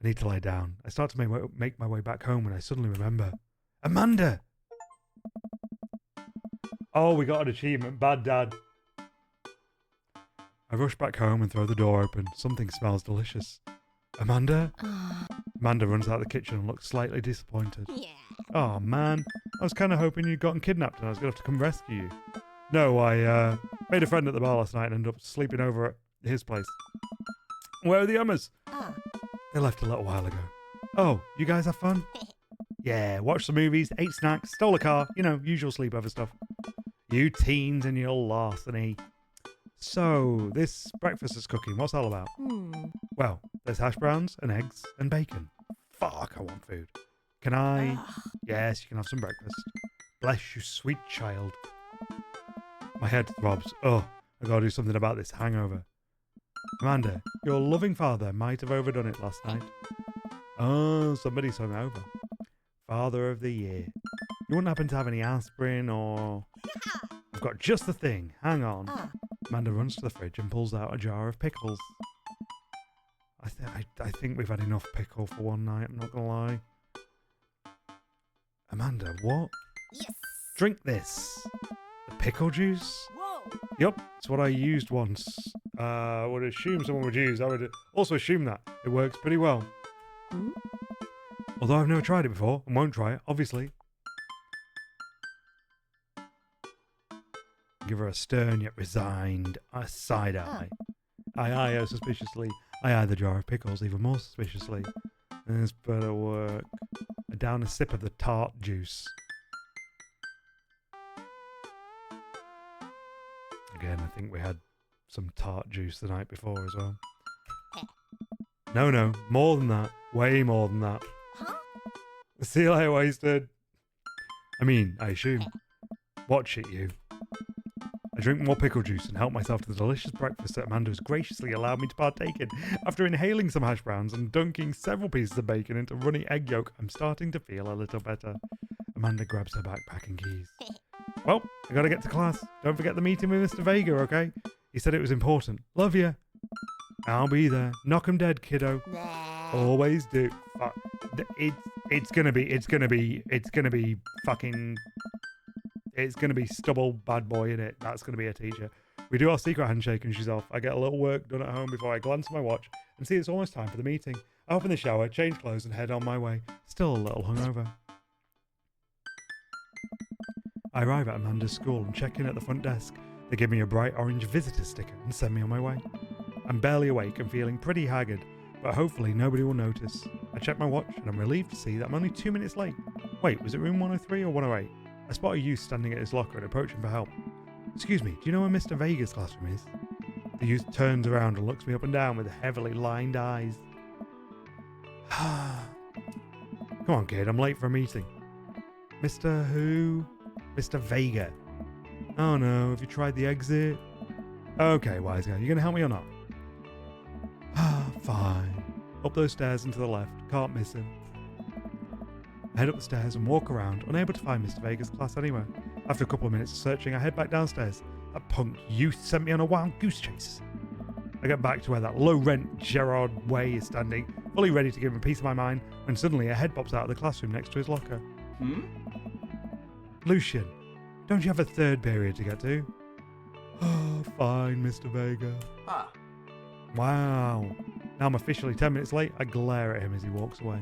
I need to lie down. I start to make my way back home when I suddenly remember. Amanda! Oh, we got an achievement. Bad dad. I rush back home and throw the door open. Something smells delicious. Amanda? Amanda runs out of the kitchen and looks slightly disappointed. Yeah. Oh man, I was kind of hoping you'd gotten kidnapped and I was going to have to come rescue you. No, I made a friend at the bar last night and ended up sleeping over at his place. Where are the Ummers? They left a little while ago. Oh, you guys have fun? Yeah, watched some movies, ate snacks, stole a car, you know, usual sleepover stuff. You teens and your larceny. So, this breakfast is cooking, what's that all about? Well, there's hash browns and eggs and bacon. Fuck, I want food. Can I? Yes, you can have some breakfast. Bless you, sweet child. My head throbs. Oh, I gotta do something about this hangover. Amanda, your loving father might have overdone it last night. Oh, somebody's hungover. Father of the year. You wouldn't happen to have any aspirin or... I've got just the thing. Hang on. Amanda runs to the fridge and pulls out a jar of pickles. I think we've had enough pickle for one night, I'm not gonna lie. Amanda, what? Yes. Drink this. The pickle juice? Whoa. Yup, it's what I used once. I would assume someone would use. I would also assume that. It works pretty well. Although I've never tried it before and won't try it, obviously. Give her a stern yet resigned side eye. I eye her suspiciously. I eye the jar of pickles even more suspiciously. This better work. I down a sip of the tart juice. Again, I think we had some tart juice the night before as well. No, more than that. Way more than that. Huh? See you later, wasted. I mean, I assume. Watch it, you. I drink more pickle juice and help myself to the delicious breakfast that Amanda has graciously allowed me to partake in. After inhaling some hash browns and dunking several pieces of bacon into runny egg yolk, I'm starting to feel a little better. Amanda grabs her backpack and keys. Well, I gotta get to class. Don't forget the meeting with Mr. Vega, okay? He said it was important. Love ya. I'll be there. Knock 'em dead, kiddo. Always do. Fuck. It's gonna be stubble bad boy in it. That's gonna be a teacher. We do our secret handshake and she's off. I get a little work done at home before I glance at my watch and see it's almost time for the meeting. I hop in the shower, change clothes and head on my way. Still a little hungover. I arrive at Amanda's school and check in at the front desk. They give me a bright orange visitor sticker and send me on my way. I'm barely awake and feeling pretty haggard, but hopefully nobody will notice. I check my watch and I'm relieved to see that I'm only 2 minutes late. Wait, was it room 103 or 108? I spot a youth standing at his locker and approach him for help. Excuse me, do you know where Mr. Vega's classroom is? The youth turns around and looks me up and down with heavily lined eyes. Come on, kid, I'm late for a meeting. Mr. who? Mr. Vega. Oh no, have you tried the exit? Okay, wise guy, you gonna help me or not? Fine. Up those stairs and to the left, can't miss him. I head up the stairs and walk around, unable to find Mr. Vega's class anywhere. After a couple of minutes of searching, I head back downstairs. That punk youth sent me on a wild goose chase. I get back to where that low-rent Gerard Way is standing, fully ready to give him a piece of my mind, when suddenly a head pops out of the classroom next to his locker. Lucian, don't you have a third period to get to? Oh, fine, Mr. Vega. Wow. Now I'm officially 10 minutes late. I glare at him as he walks away.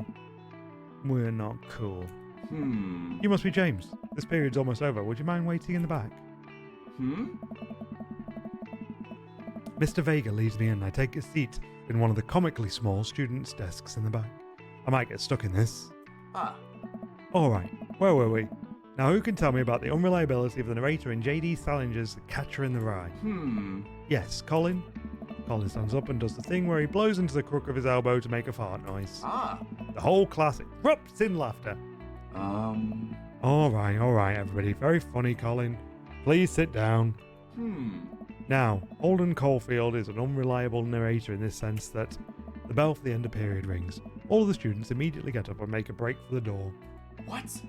We're not cool. You must be James. This period's almost over. Would you mind waiting in the back? Mr. Vega leads me in. I take a seat in one of the comically small students' desks in the back. I might get stuck in this. Alright, where were we? Now who can tell me about the unreliability of the narrator in J.D. Salinger's Catcher in the Rye? Yes, Colin? Colin stands up and does the thing where he blows into the crook of his elbow to make a fart noise. The whole class erupts in laughter. Alright, everybody. Very funny, Colin. Please sit down. Now, Holden Caulfield is an unreliable narrator in this sense that the bell for the end of period rings. All of the students immediately get up and make a break for the door. What?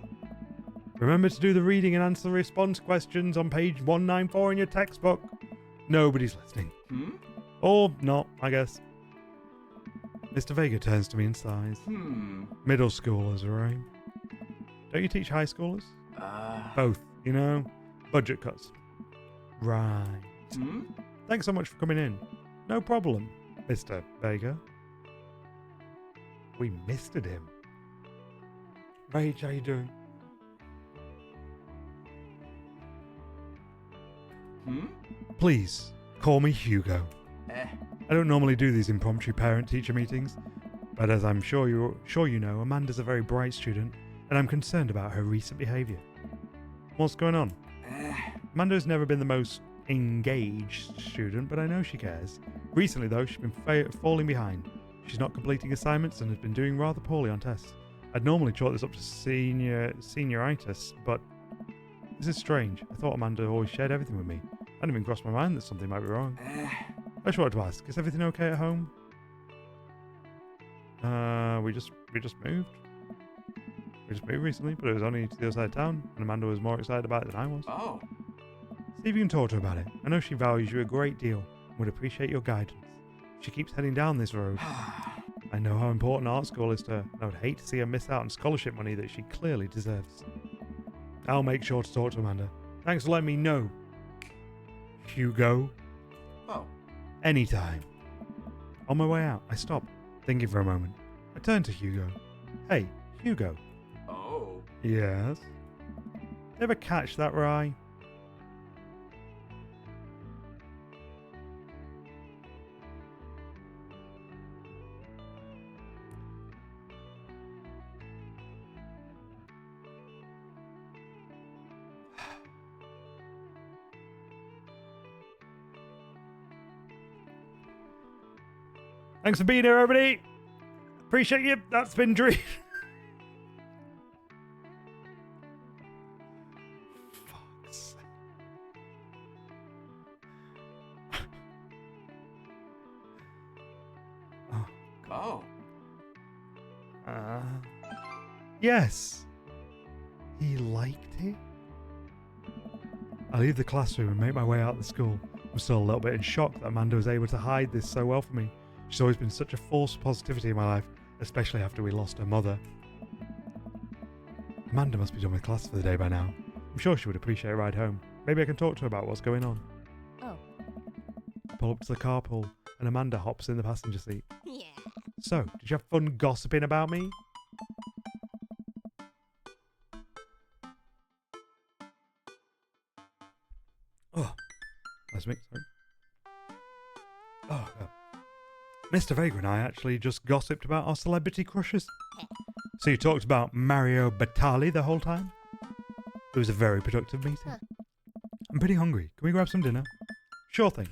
Remember to do the reading and answer the response questions on page 194 in your textbook. Nobody's listening. Or not, I guess. Mr. Vega turns to me and sighs. Middle schoolers, right? Don't you teach high schoolers? Both, you know? Budget cuts. Right. Thanks so much for coming in. No problem, Mr. Vega. We misted him. Rach, how you doing? Please, call me Hugo. I don't normally do these impromptu parent-teacher meetings, but as I'm sure you know, Amanda's a very bright student, and I'm concerned about her recent behaviour. What's going on? Amanda's never been the most engaged student, but I know she cares. Recently, though, she's been falling behind. She's not completing assignments and has been doing rather poorly on tests. I'd normally chalk this up to senioritis, but this is strange. I thought Amanda always shared everything with me. I hadn't even crossed my mind that something might be wrong. I just wanted to ask, is everything okay at home? We just moved. We just moved recently, but it was only to the other side of town, and Amanda was more excited about it than I was. Oh. See if you can talk to her about it. I know she values you a great deal and would appreciate your guidance. She keeps heading down this road. I know how important art school is to her, and I would hate to see her miss out on scholarship money that she clearly deserves. I'll make sure to talk to Amanda. Thanks for letting me know, Hugo. Oh. Anytime. On my way out, I stop, thinking for a moment. I turn to Hugo. Hey, Hugo. Oh. Yes? Ever catch that rye? Thanks for being here, everybody. Appreciate you. That's been Dream. Fuck's sake. Oh. Oh. Yes. He liked it. I leave the classroom and make my way out of the school. I'm still a little bit in shock that Amanda was able to hide this so well from me. She's always been such a force of positivity in my life, especially after we lost her mother. Amanda must be done with class for the day by now. I'm sure she would appreciate a ride home. Maybe I can talk to her about what's going on. Oh. I pull up to the carpool and Amanda hops in the passenger seat. Yeah. So, did you have fun gossiping about me? Oh, that's me, sorry. Oh, God. Mr. Vega and I actually just gossiped about our celebrity crushes. So you talked about Mario Batali the whole time? It was a very productive meeting. Huh. I'm pretty hungry. Can we grab some dinner? Sure thing.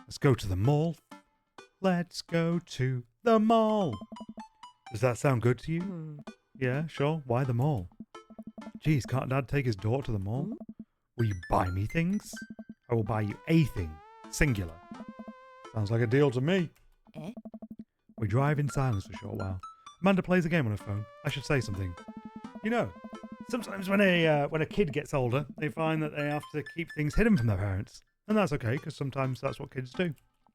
Let's go to the mall. Let's go to the mall. Does that sound good to you? Yeah, sure. Why the mall? Geez, can't Dad take his daughter to the mall? Will you buy me things? I will buy you a thing. Singular. Sounds like a deal to me. Eh? We drive in silence for a short while. Amanda plays a game on her phone. I should say something. You know, sometimes when a kid gets older, they find that they have to keep things hidden from their parents. And that's okay, because sometimes that's what kids do.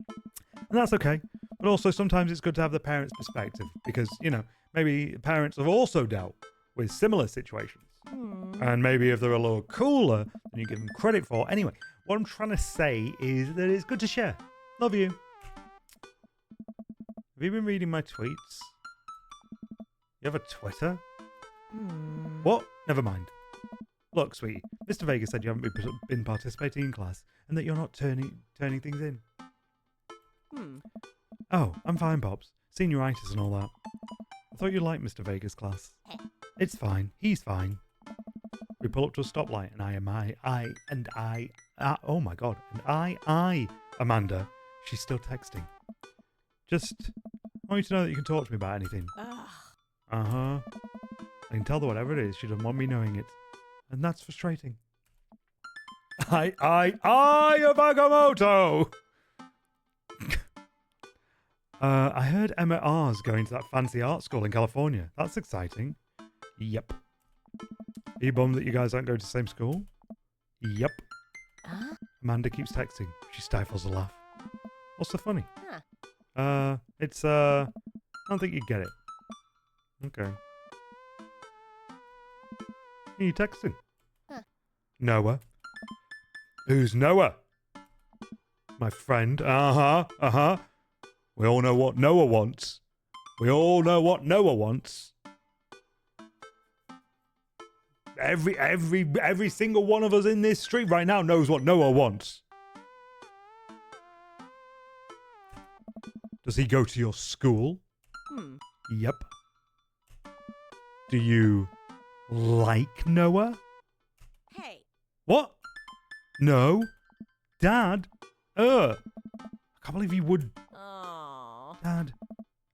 And that's okay. But also sometimes it's good to have the parents' perspective. Because, you know, maybe parents have also dealt with similar situations. And maybe if they're a little cooler than you give them credit for. Anyway, what I'm trying to say is that it's good to share. Love you. Have you been reading my tweets? You have a Twitter? What? Never mind. Look, sweetie, Mr. Vega said you haven't been participating in class and that you're not turning things in. Oh, I'm fine, Pops. Senioritis and all that. I thought you liked Mr. Vega's class. It's fine. He's fine. We pull up to a stoplight and oh my God. And Amanda, she's still texting. Just, I want you to know that you can talk to me about anything. Uh-huh. I can tell that whatever it is, she doesn't want me knowing it. And that's frustrating. Yamamoto! I heard Emma R's going to that fancy art school in California. That's exciting. Yep. Are you bummed that you guys aren't going to the same school? Yep. Amanda keeps texting. She stifles a laugh. What's so funny? It's, I don't think you get it. Okay. Who are you texting? Noah. Who's Noah? My friend. We all know what Noah wants. Every single one of us in this street right now knows what Noah wants. Does he go to your school? Yep. Do you like Noah? Hey. What? No. Dad? I can't believe you would. Oh. Dad.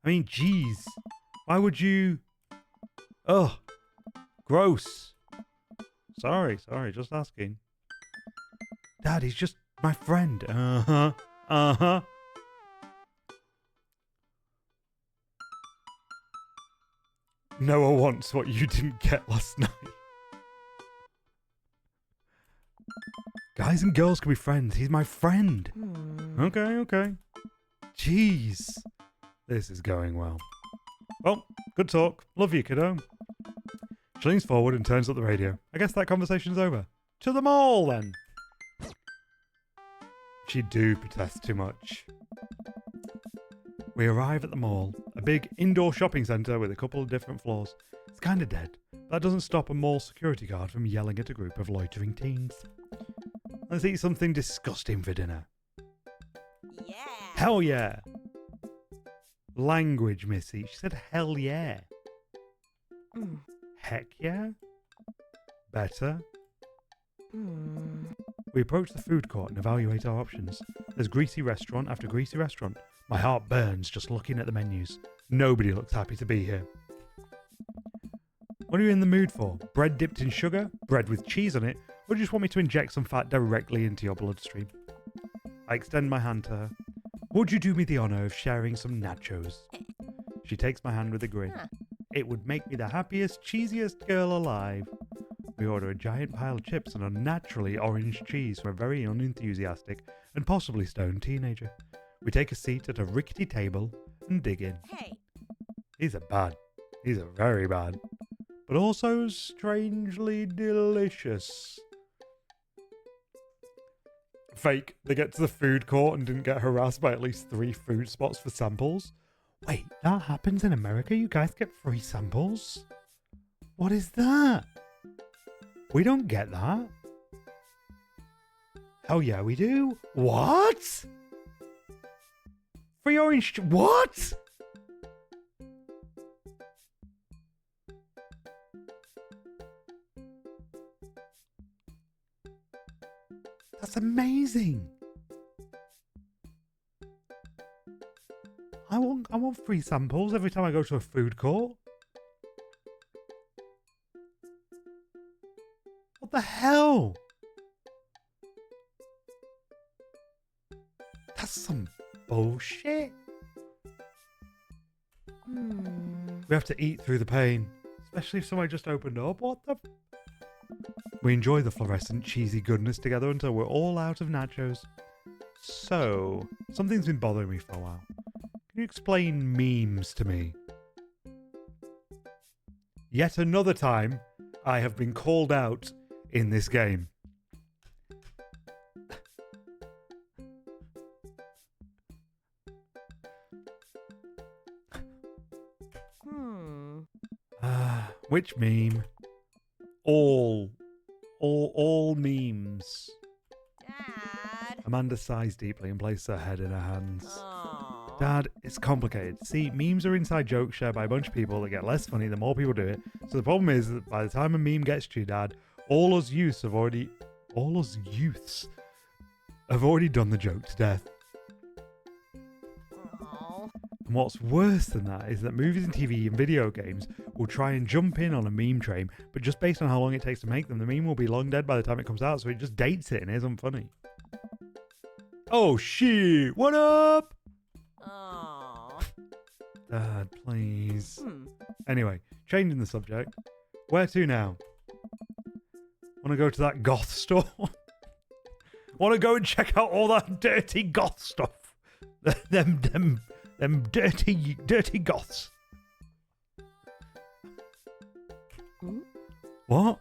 I mean, jeez. Why would you? Ugh. Gross. Sorry, just asking. Dad, he's just my friend. Noah wants what you didn't get last night. Guys and girls can be friends. He's my friend. Okay, okay. Jeez. This is going well. Well, good talk. Love you, kiddo. She leans forward and turns up the radio. I guess that conversation's over. To the mall, then. She do protest too much. We arrive at the mall, a big indoor shopping centre with a couple of different floors. It's kind of dead. That doesn't stop a mall security guard from yelling at a group of loitering teens. Let's eat something disgusting for dinner. Yeah. Hell yeah! Language, Missy. She said hell yeah. Heck yeah? Better? We approach the food court and evaluate our options. There's greasy restaurant after greasy restaurant. My heart burns just looking at the menus. Nobody looks happy to be here. What are you in the mood for? Bread dipped in sugar? Bread with cheese on it? Or do you just want me to inject some fat directly into your bloodstream? I extend my hand to her. Would you do me the honour of sharing some nachos? She takes my hand with a grin. It would make me the happiest, cheesiest girl alive. We order a giant pile of chips and unnaturally orange cheese from a very unenthusiastic and possibly stoned teenager. We take a seat at a rickety table and dig in. Hey. These are bad. These are very bad. But also strangely delicious. Fake. They get to the food court and didn't get harassed by at least 3 food spots for samples. Wait, that happens in America? You guys get free samples? What is that? We don't get that. Hell yeah, we do. What? Free orange... What? That's amazing. I want free samples every time I go to a food court. What the hell? That's some bullshit. We have to eat through the pain, especially if somebody just opened up. What the... We enjoy the fluorescent cheesy goodness together until we're all out of nachos. So, something's been bothering me for a while. Can you explain memes to me? Yet another time, I have been called out in this game. Which meme? All memes. Dad. Amanda sighs deeply and places her head in her hands. Aww. Dad, it's complicated. See, memes are inside jokes shared by a bunch of people that get less funny the more people do it. So the problem is that by the time a meme gets to you, Dad, all us youths have already done the joke to death. Aw. And what's worse than that is that movies and TV and video games will try and jump in on a meme train, but just based on how long it takes to make them, the meme will be long dead by the time it comes out, so it just dates it and isn't funny. Oh shit, what up? Aw. Dad, please. Anyway, changing the subject. Where to now? Want to go to that goth store? Want to go and check out all that dirty goth stuff? them dirty goths. What?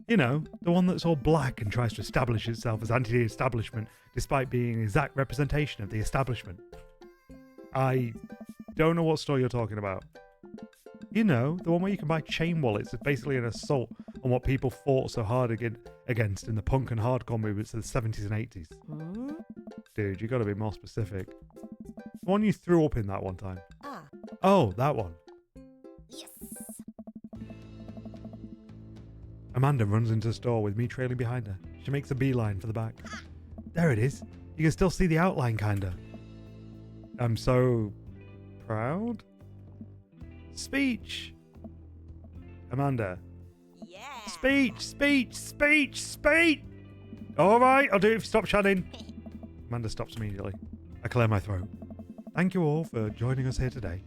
You know, the one that's all black and tries to establish itself as anti-establishment despite being an exact representation of the establishment. I don't know what store you're talking about. You know, the one where you can buy chain wallets. It's basically an assault on what people fought so hard against in the punk and hardcore movements of the 70s and 80s. Dude, you gotta be more specific. The one you threw up in that one time. Oh, that one. Yes. Amanda runs into the store with me trailing behind her. She makes a beeline for the back. There it is. You can still see the outline, kinda. I'm so proud. Speech. Amanda. Yeah. Speech. All right, I'll do it if you stop chatting. Amanda stops immediately. I clear my throat. Thank you all for joining us here today.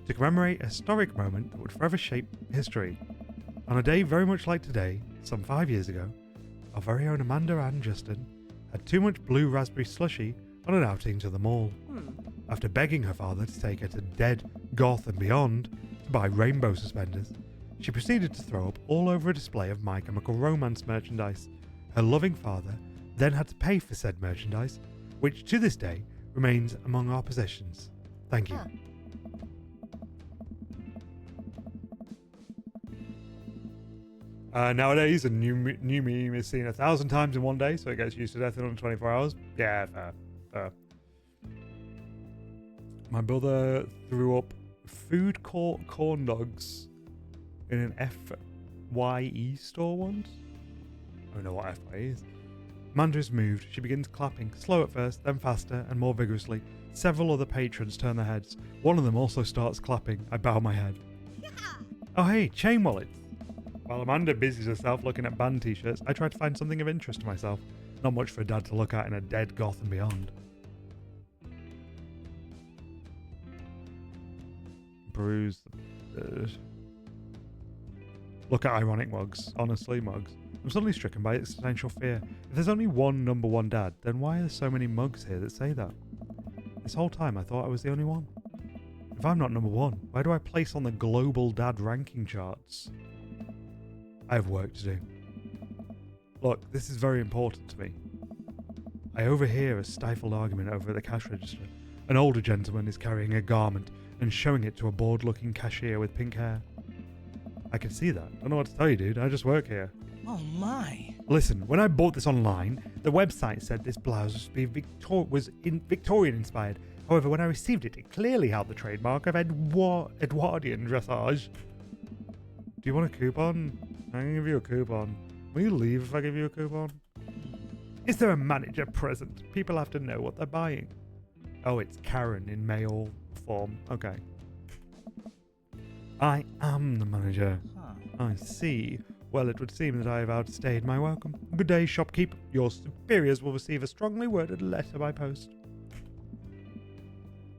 to commemorate a historic moment that would forever shape history. On a day very much like today, some 5 years ago, our very own Amanda and Justin had too much blue raspberry slushy on an outing to the mall. After begging her father to take her to Dead, Goth and Beyond to buy rainbow suspenders, she proceeded to throw up all over a display of My Chemical Romance merchandise. Her loving father then had to pay for said merchandise, which to this day remains among our possessions. Thank you. Nowadays, a new meme is seen 1,000 times in one day, so it gets used to death in under 24 hours. Yeah, fair. My brother threw up food court corn dogs in an FYE store once. I don't know what FYE is. Amanda is moved. She begins clapping, slow at first, then faster and more vigorously. Several other patrons turn their heads. One of them also starts clapping. I bow my head. Oh hey, chain wallets. While Amanda busies herself looking at band t-shirts, I try to find something of interest to myself. Not much for Dad to look at in a Dead, Goth and Beyond. Bruise the bird. Look at ironic mugs. Honestly, mugs. I'm suddenly stricken by existential fear. If there's only one number one dad, then why are there so many mugs here that say that? This whole time I thought I was the only one. If I'm not number one, where do I place on the global dad ranking charts? I have work to do. Look, this is very important to me. I overhear a stifled argument over at the cash register. An older gentleman is carrying a garment and showing it to a bored-looking cashier with pink hair. I can see that. I don't know what to tell you, dude. I just work here. Oh my. Listen, when I bought this online, the website said this blouse was Victorian inspired. However, when I received it, it clearly held the trademark of Edwardian dressage. Do you want a coupon? I can give you a coupon. Will you leave if I give you a coupon? Is there a manager present? People have to know what they're buying. Oh, it's Karen in male form. Okay. I am the manager. I see. Well, it would seem that I have outstayed my welcome. Good day, shopkeeper. Your superiors will receive a strongly worded letter by post.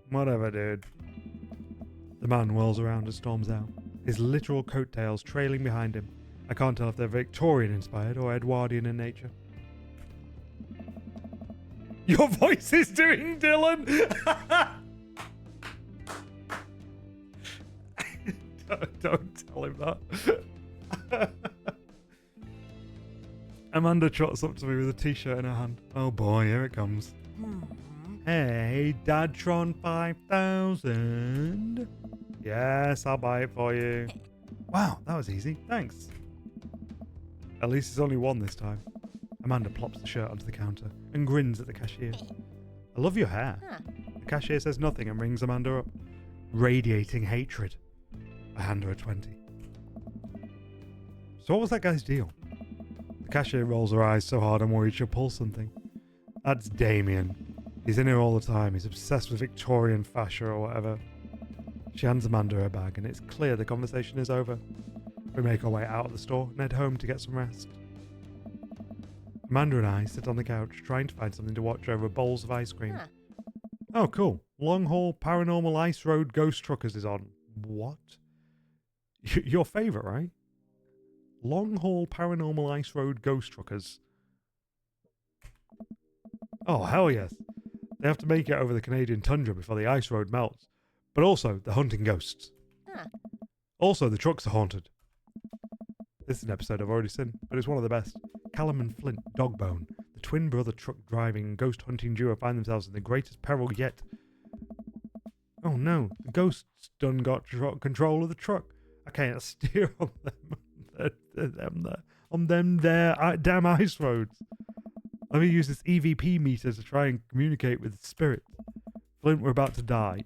Whatever, dude. The man whirls around and storms out, his literal coattails trailing behind him. I can't tell if they're Victorian inspired or Edwardian in nature. Your voice is doing Dylan! Don't tell him that. Amanda trots up to me with a t-shirt in her hand. Oh boy, here it comes. Hey, Dadtron 5000. Yes, I'll buy it for you. Wow, that was easy. Thanks. At least it's only one this time. Amanda plops the shirt onto the counter and grins at the cashier. I love your hair. The cashier says nothing and rings Amanda up, radiating hatred. I hand her a 20. So what was that guy's deal? The cashier rolls her eyes so hard I'm worried she'll pull something. That's Damien. He's in here all the time. He's obsessed with Victorian fascia or whatever. She hands Amanda her bag and it's clear the conversation is over. We make our way out of the store and head home to get some rest. Amanda and I sit on the couch trying to find something to watch over bowls of ice cream. Oh, cool. Long Haul Paranormal Ice Road Ghost Truckers is on. What? Your favourite, right? Long Haul Paranormal Ice Road Ghost Truckers. Oh, hell yes. They have to make it over the Canadian tundra before the ice road melts. But also, they're hunting ghosts. Also, the trucks are haunted. This is an episode I've already seen, but it's one of the best. Callum and Flint Dogbone, the twin brother truck driving and ghost hunting duo, find themselves in the greatest peril yet. Oh no, the ghosts done got control of the truck. I can't steer on them damn ice roads. Let me use this EVP meter to try and communicate with spirit. Flint, we're about to die.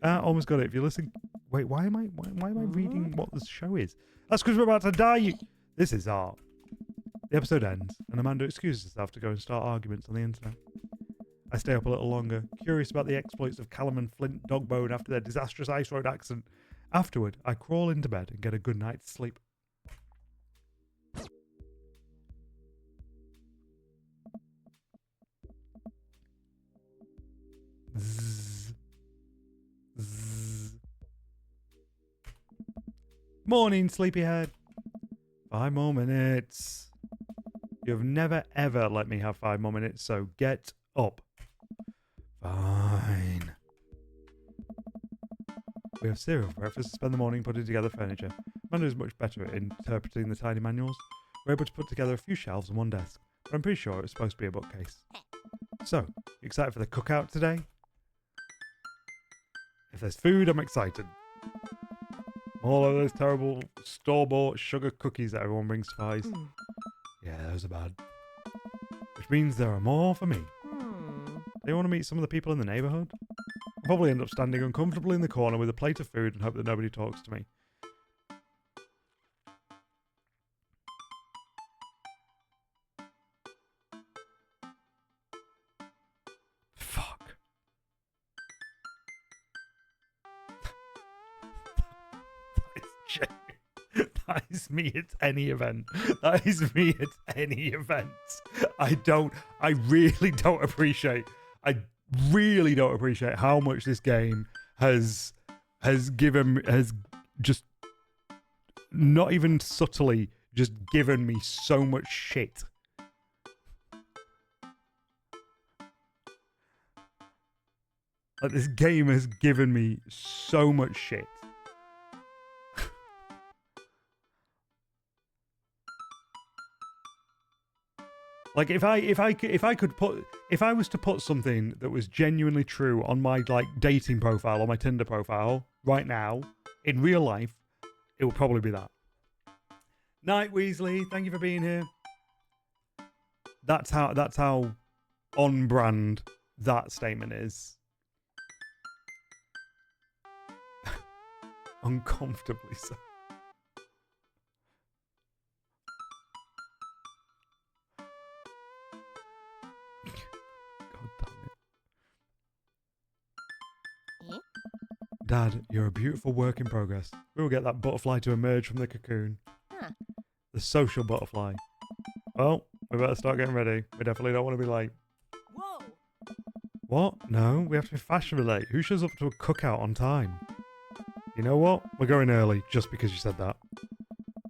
Almost got it. If you listen, wait, why am I reading what this show is? That's because we're about to die. This is art. The episode ends, and Amanda excuses herself to go and start arguments on the internet. I stay up a little longer, curious about the exploits of Callum and Flint Dogbone after their disastrous ice road accident. Afterward, I crawl into bed and get a good night's sleep. Zzz. Zzz. Morning, sleepyhead. 5 more minutes. You've never ever let me have 5 more minutes, so get up. Fine. We have cereal for breakfast. Spend the morning putting together furniture. Amanda is much better at interpreting the tiny manuals. We're able to put together a few shelves and one desk, but I'm pretty sure it's supposed to be a bookcase. So, you excited for the cookout today? If there's food, I'm excited. All of those terrible store-bought sugar cookies that everyone brings to parties. Yeah, those are bad. Which means there are more for me. Do you want to meet some of the people in the neighbourhood? I'll probably end up standing uncomfortably in the corner with a plate of food and hope that nobody talks to me. Fuck. That is me at any event. That is me at any event. I really don't appreciate how much this game has just not even subtly just given me so much shit. Like, this game has given me so much shit. Like, if I was to put something that was genuinely true on my, like, dating profile or my Tinder profile right now in real life, it would probably be that. Night, Weasley. Thank you for being here. That's how on brand that statement is. Uncomfortably so. Dad, you're a beautiful work in progress. We will get that butterfly to emerge from the cocoon. Huh. The social butterfly. Well, we better start getting ready. We definitely don't want to be late. Whoa. What? No, we have to be fashionably late. Who shows up to a cookout on time? You know what? We're going early just because you said that.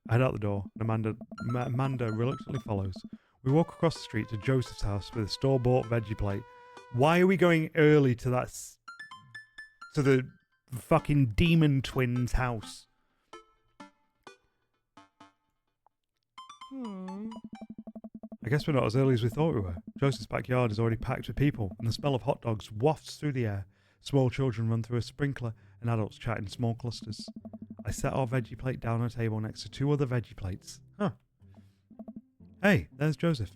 I head out the door, and Amanda reluctantly follows. We walk across the street to Joseph's house with a store-bought veggie plate. Why are we going early to that... to the fucking demon twins' house? I guess we're not as early as we thought we were. Joseph's backyard is already packed with people, and the smell of hot dogs wafts through the air. Small children run through a sprinkler, and adults chat in small clusters. I set our veggie plate down on a table next to 2 other veggie plates. Huh. Hey, there's Joseph.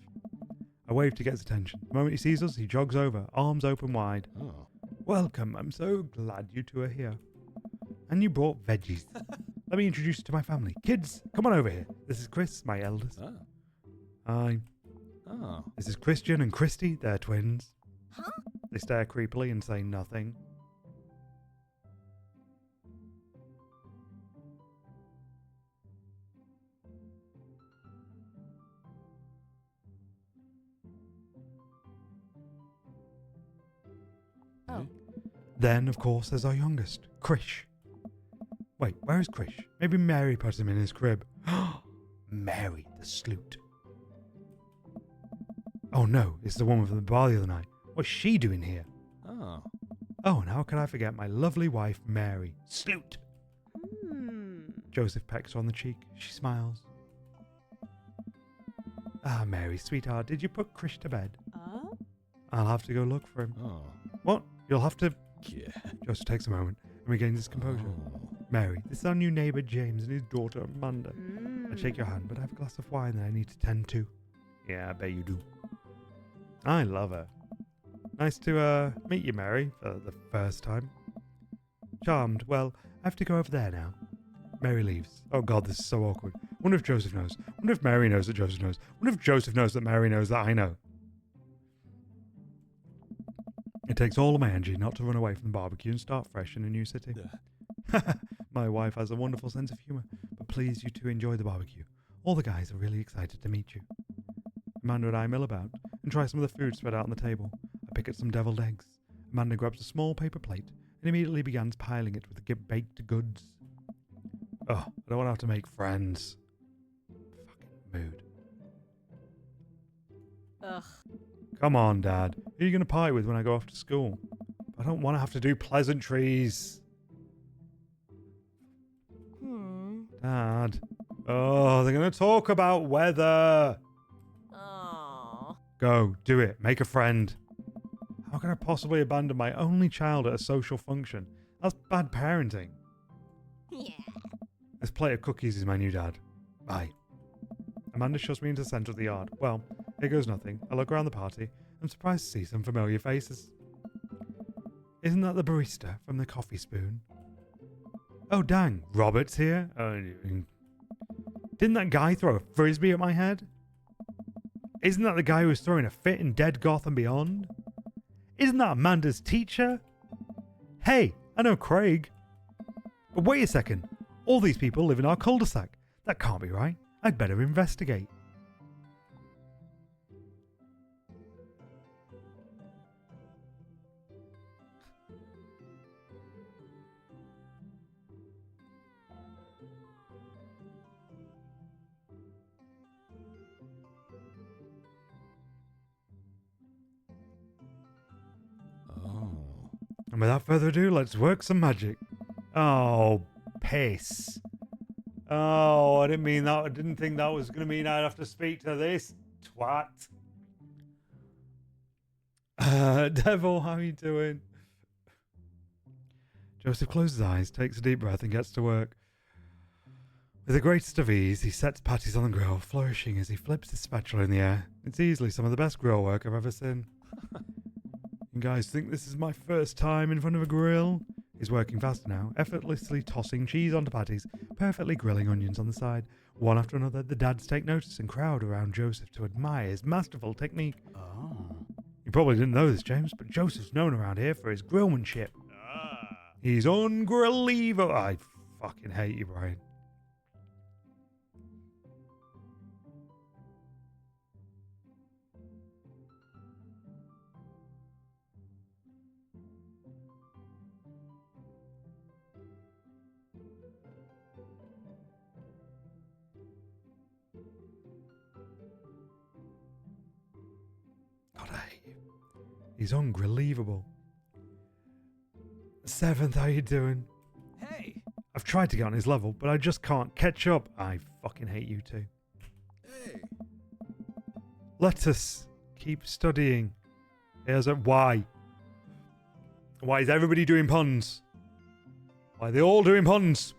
I wave to get his attention. The moment he sees us, he jogs over, arms open wide. Oh. Welcome, I'm so glad you two are here. And you brought veggies. Let me introduce you to my family. Kids, come on over here. This is Chris, my eldest. Oh. Hi. Oh. This is Christian and Christy, they're twins. Huh? They stare creepily and say nothing. Oh. Then, of course, there's our youngest, Krish. Wait, where is Krish? Maybe Mary put him in his crib. Mary, the sloot. Oh no, it's the woman from the bar the other night. What's she doing here? Oh. Oh, and how can I forget my lovely wife, Mary? Sloot! Joseph pecks her on the cheek. She smiles. Ah, Mary, sweetheart, did you put Krish to bed? I'll have to go look for him. Oh. What? You'll have to... Yeah. Joseph takes a moment and regains his composure. Oh. Mary, this is our new neighbour James and his daughter Amanda. I shake your hand, but I have a glass of wine that I need to tend to. Yeah, I bet you do. I love her. Nice to meet you, Mary, for the first time. Charmed. Well, I have to go over there now. Mary leaves. Oh god, this is so awkward. Wonder if Joseph knows. Wonder if Mary knows that Joseph knows. Wonder if Joseph knows that Mary knows that I know. It takes all of my energy not to run away from the barbecue and start fresh in a new city. My wife has a wonderful sense of humour, but please, you two enjoy the barbecue. All the guys are really excited to meet you. Amanda and I mill about and try some of the food spread out on the table. I pick at some deviled eggs. Amanda grabs a small paper plate and immediately begins piling it with the baked goods. Oh, I don't want to have to make friends. Fucking mood. Ugh. Come on, Dad. Who are you going to party with when I go off to school? I don't want to have to do pleasantries. Dad. Oh, they're going to talk about weather. Oh. Go, do it. Make a friend. How can I possibly abandon my only child at a social function? That's bad parenting. Yeah. This plate of cookies is my new dad. Bye. Amanda shoves me into the centre of the yard. Well, here goes nothing. I look around the party. I'm surprised to see some familiar faces. Isn't that the barista from the Coffee Spoon? Oh, dang. Robert's here? Didn't that guy throw a frisbee at my head? Isn't that the guy who was throwing a fit in Dead Gotham Beyond? Isn't that Amanda's teacher? Hey, I know Craig. But wait a second. All these people live in our cul-de-sac. That can't be right. I'd better investigate. And without further ado, let's work some magic. Oh, piss. Oh, I didn't mean that. I didn't think that was going to mean I'd have to speak to this twat. Devil, how are you doing? Joseph closes his eyes, takes a deep breath, and gets to work. With the greatest of ease, he sets patties on the grill, flourishing as he flips his spatula in the air. It's easily some of the best grill work I've ever seen. You guys think this is my first time in front of a grill? He's working faster now, effortlessly tossing cheese onto patties, perfectly grilling onions on the side. One after another, the dads take notice and crowd around Joseph to admire his masterful technique. Oh. You probably didn't know this, James, but Joseph's known around here for his grillmanship. He's ungrillable. I fucking hate you, Brian. God, I hate you. He's ungrillable. Seventh, how you doing? Hey. I've tried to get on his level, but I just can't catch up. I fucking hate you too. Hey. Let us keep studying. Here's a why. Why is everybody doing puns? Why are they all doing puns?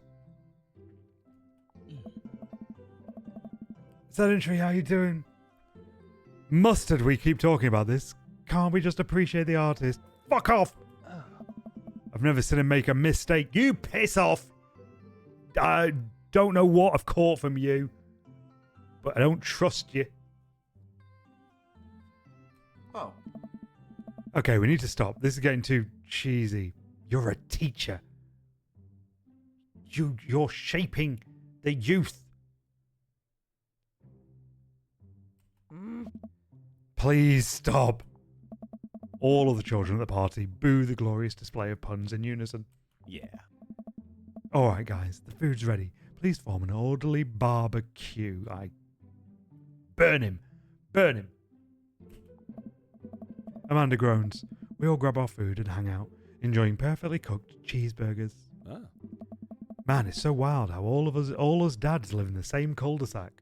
Sedentary, how you doing? Mustard, we keep talking about this. Can't we just appreciate the artist? Fuck off! I've never seen him make a mistake. You piss off! I don't know what I've caught from you, but I don't trust you. Oh. Okay, we need to stop. This is getting too cheesy. You're a teacher. You're shaping the youth. Please stop. All of the children at the party boo the glorious display of puns in unison. Yeah. Alright guys, the food's ready. Please form an orderly barbecue. Burn him! Burn him! Amanda groans. We all grab our food and hang out, enjoying perfectly cooked cheeseburgers. Oh. Man, it's so wild how all us dads live in the same cul-de-sac.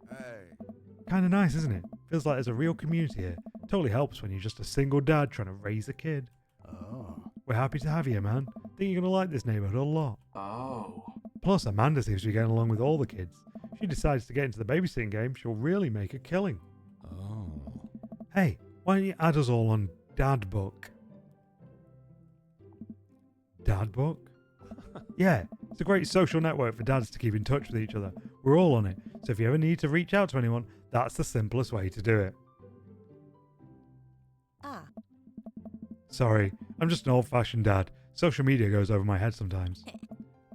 Hey. Kinda nice, isn't it? Feels like there's a real community here. Totally helps when you're just a single dad trying to raise a kid. Oh. We're happy to have you, man. Think you're gonna like this neighborhood a lot. Oh. Plus, Amanda seems to be getting along with all the kids. If she decides to get into the babysitting game, she'll really make a killing. Oh. Hey, why don't you add us all on Dad Book? Dad Book? Yeah, it's a great social network for dads to keep in touch with each other. We're all on it, so if you ever need to reach out to anyone, that's the simplest way to do it. Ah. Sorry, I'm just an old-fashioned dad. Social media goes over my head sometimes.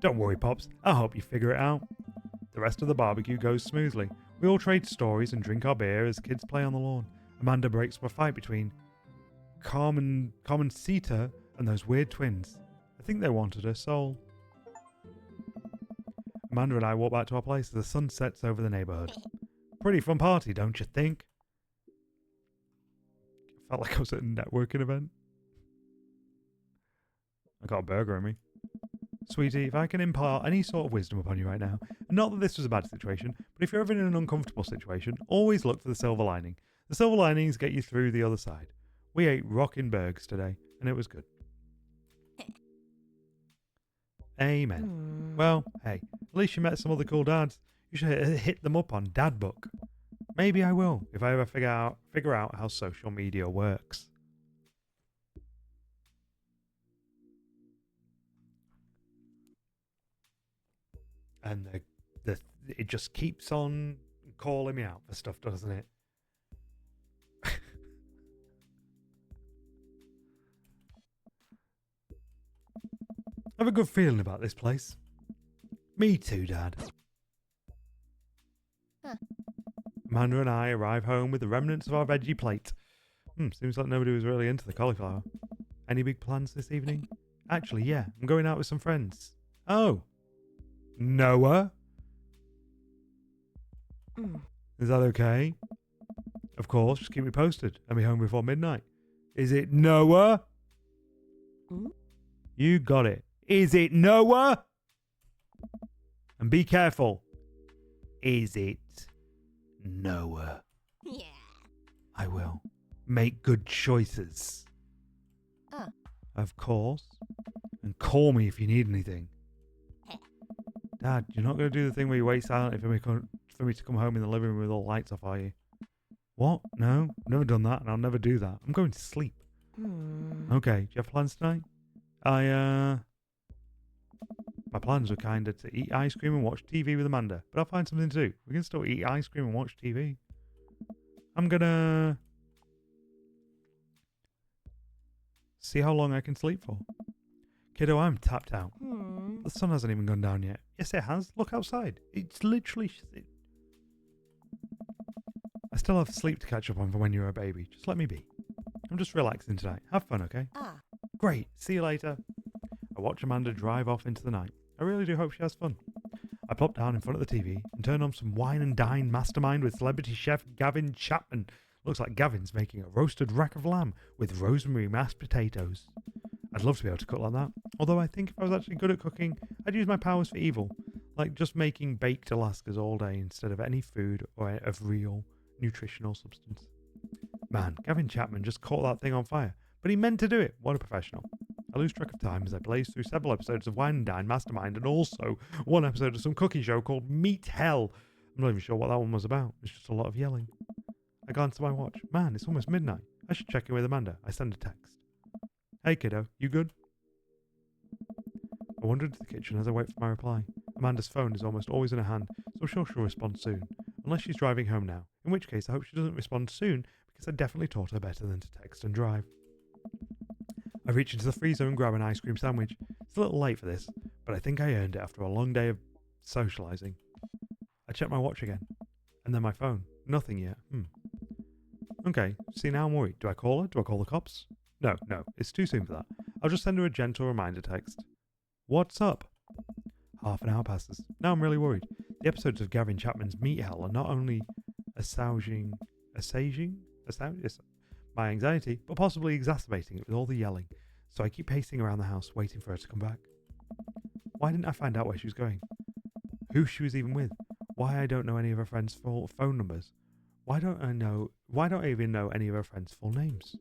Don't worry, Pops. I'll help you figure it out. The rest of the barbecue goes smoothly. We all trade stories and drink our beer as kids play on the lawn. Amanda breaks up a fight between Carmen Sita and those weird twins. I think they wanted her soul. Amanda and I walk back to our place as the sun sets over the neighborhood. Pretty fun party, don't you think? Felt like I was at a networking event. I got a burger in me. Sweetie, if I can impart any sort of wisdom upon you right now, and not that this was a bad situation, but if you're ever in an uncomfortable situation, always look for the silver lining. The silver linings get you through the other side. We ate rockin' burgers today, and it was good. Amen. Well, hey, at least you met some other cool dads. You should hit them up on Dad Book. Maybe I will, if I ever figure out how social media works. And it just keeps on calling me out for stuff, doesn't it? I have a good feeling about this place. Me too, Dad. Huh. Amanda and I arrive home with the remnants of our veggie plate. Seems like nobody was really into the cauliflower. Any big plans this evening? Actually, yeah, I'm going out with some friends. Oh. Noah? Is that okay? Of course, just keep me posted. I'll be home before midnight. Is it Noah? You got it. Is it Noah? And be careful. Is it Noah? Yeah. I will. Make good choices. Of course. And call me if you need anything. Dad, you're not going to do the thing where you wait silently for me to come home in the living room with all the lights off, are you? What? No, I've never done that, and I'll never do that. I'm going to sleep. Okay, do you have plans tonight? My plans were kind of to eat ice cream and watch TV with Amanda, but I'll find something to do. We can still eat ice cream and watch TV. I'm gonna see how long I can sleep for. Kiddo, I'm tapped out. The sun hasn't even gone down yet. Yes, it has. Look outside. It's literally... I still have sleep to catch up on from when you were a baby. Just let me be. I'm just relaxing tonight. Have fun, okay? Great. See you later. I watch Amanda drive off into the night. I really do hope she has fun. I plop down in front of the TV and turn on some Wine and Dine Mastermind with celebrity chef Gavin Chapman. Looks like Gavin's making a roasted rack of lamb with rosemary mashed potatoes. I'd love to be able to cook like that. Although I think if I was actually good at cooking, I'd use my powers for evil. Like just making baked Alaskas all day instead of any food or of real nutritional substance. Man, Gavin Chapman just caught that thing on fire. But he meant to do it. What a professional. I lose track of time as I blaze through several episodes of Wine and Dine Mastermind and also one episode of some cooking show called Meat Hell. I'm not even sure what that one was about. It's just a lot of yelling. I glance at my watch. Man, it's almost midnight. I should check in with Amanda. I send a text. Hey kiddo, you good? I wander into the kitchen as I wait for my reply. Amanda's phone is almost always in her hand, so I'm sure she'll respond soon. Unless she's driving home now, in which case I hope she doesn't respond soon because I definitely taught her better than to text and drive. I reach into the freezer and grab an ice cream sandwich. It's a little late for this, but I think I earned it after a long day of socialising. I check my watch again, and then my phone. Nothing yet. Okay, see now I'm worried. Do I call her? Do I call the cops? No, it's too soon for that. I'll just send her a gentle reminder text. What's up? Half an hour passes. Now I'm really worried. The episodes of Gavin Chapman's Meat Hell are not only assuaging my anxiety, but possibly exacerbating it with all the yelling. So I keep pacing around the house, waiting for her to come back. Why didn't I find out where she was going? Who she was even with? Why I don't know any of her friends' full phone numbers? Why don't I even know any of her friends' full names?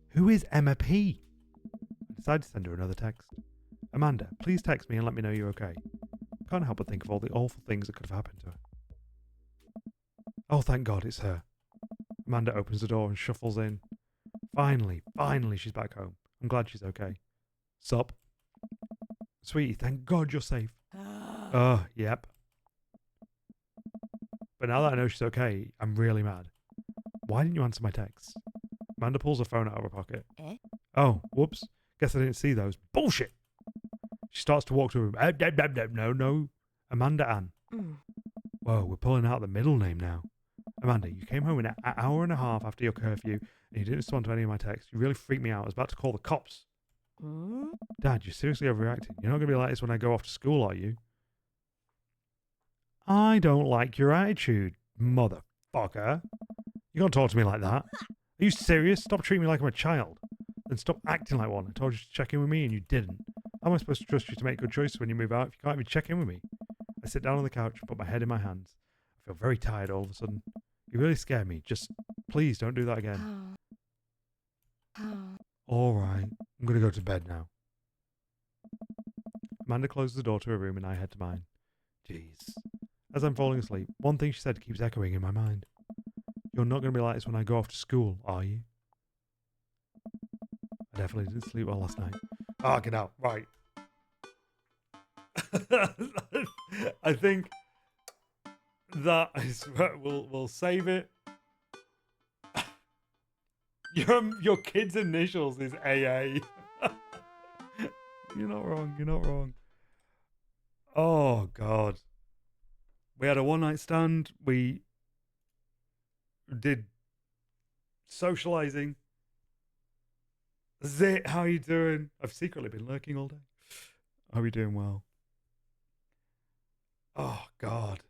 Who is Emma P? I decide to send her another text. Amanda, please text me and let me know you're okay. I can't help but think of all the awful things that could have happened to her. Oh, thank God, it's her. Amanda opens the door and shuffles in. Finally, she's back home. I'm glad she's okay. Sup? Sweetie, thank God you're safe. Yep. But now that I know she's okay, I'm really mad. Why didn't you answer my texts? Amanda pulls her phone out of her pocket. Oh, whoops. Guess I didn't see those. Bullshit! She starts to walk to her room. No. Amanda Ann. Whoa, we're pulling out the middle name now. Amanda, you came home an hour and a half after your curfew and you didn't respond to any of my texts. You really freaked me out. I was about to call the cops. Dad, you're seriously overreacting. You're not going to be like this when I go off to school, are you? I don't like your attitude, motherfucker. You can't talk to me like that. Are you serious? Stop treating me like I'm a child. Then stop acting like one. I told you to check in with me and you didn't. How am I supposed to trust you to make good choices when you move out if you can't even check in with me? I sit down on the couch and put my head in my hands. I feel very tired all of a sudden. You really scare me. Just please don't do that again. All right. I'm going to go to bed now. Amanda closes the door to her room and I head to mine. Jeez. As I'm falling asleep, one thing she said keeps echoing in my mind. You're not going to be like this when I go off to school, are you? I definitely didn't sleep well last night. Ah, get out. Right. I think that is, we'll save it. Your kid's initials is AA. You're not wrong. You're not wrong. Oh, God. We had a one-night stand. We did socializing. Zit, how you doing? I've secretly been lurking all day. Are we doing well? Oh, God.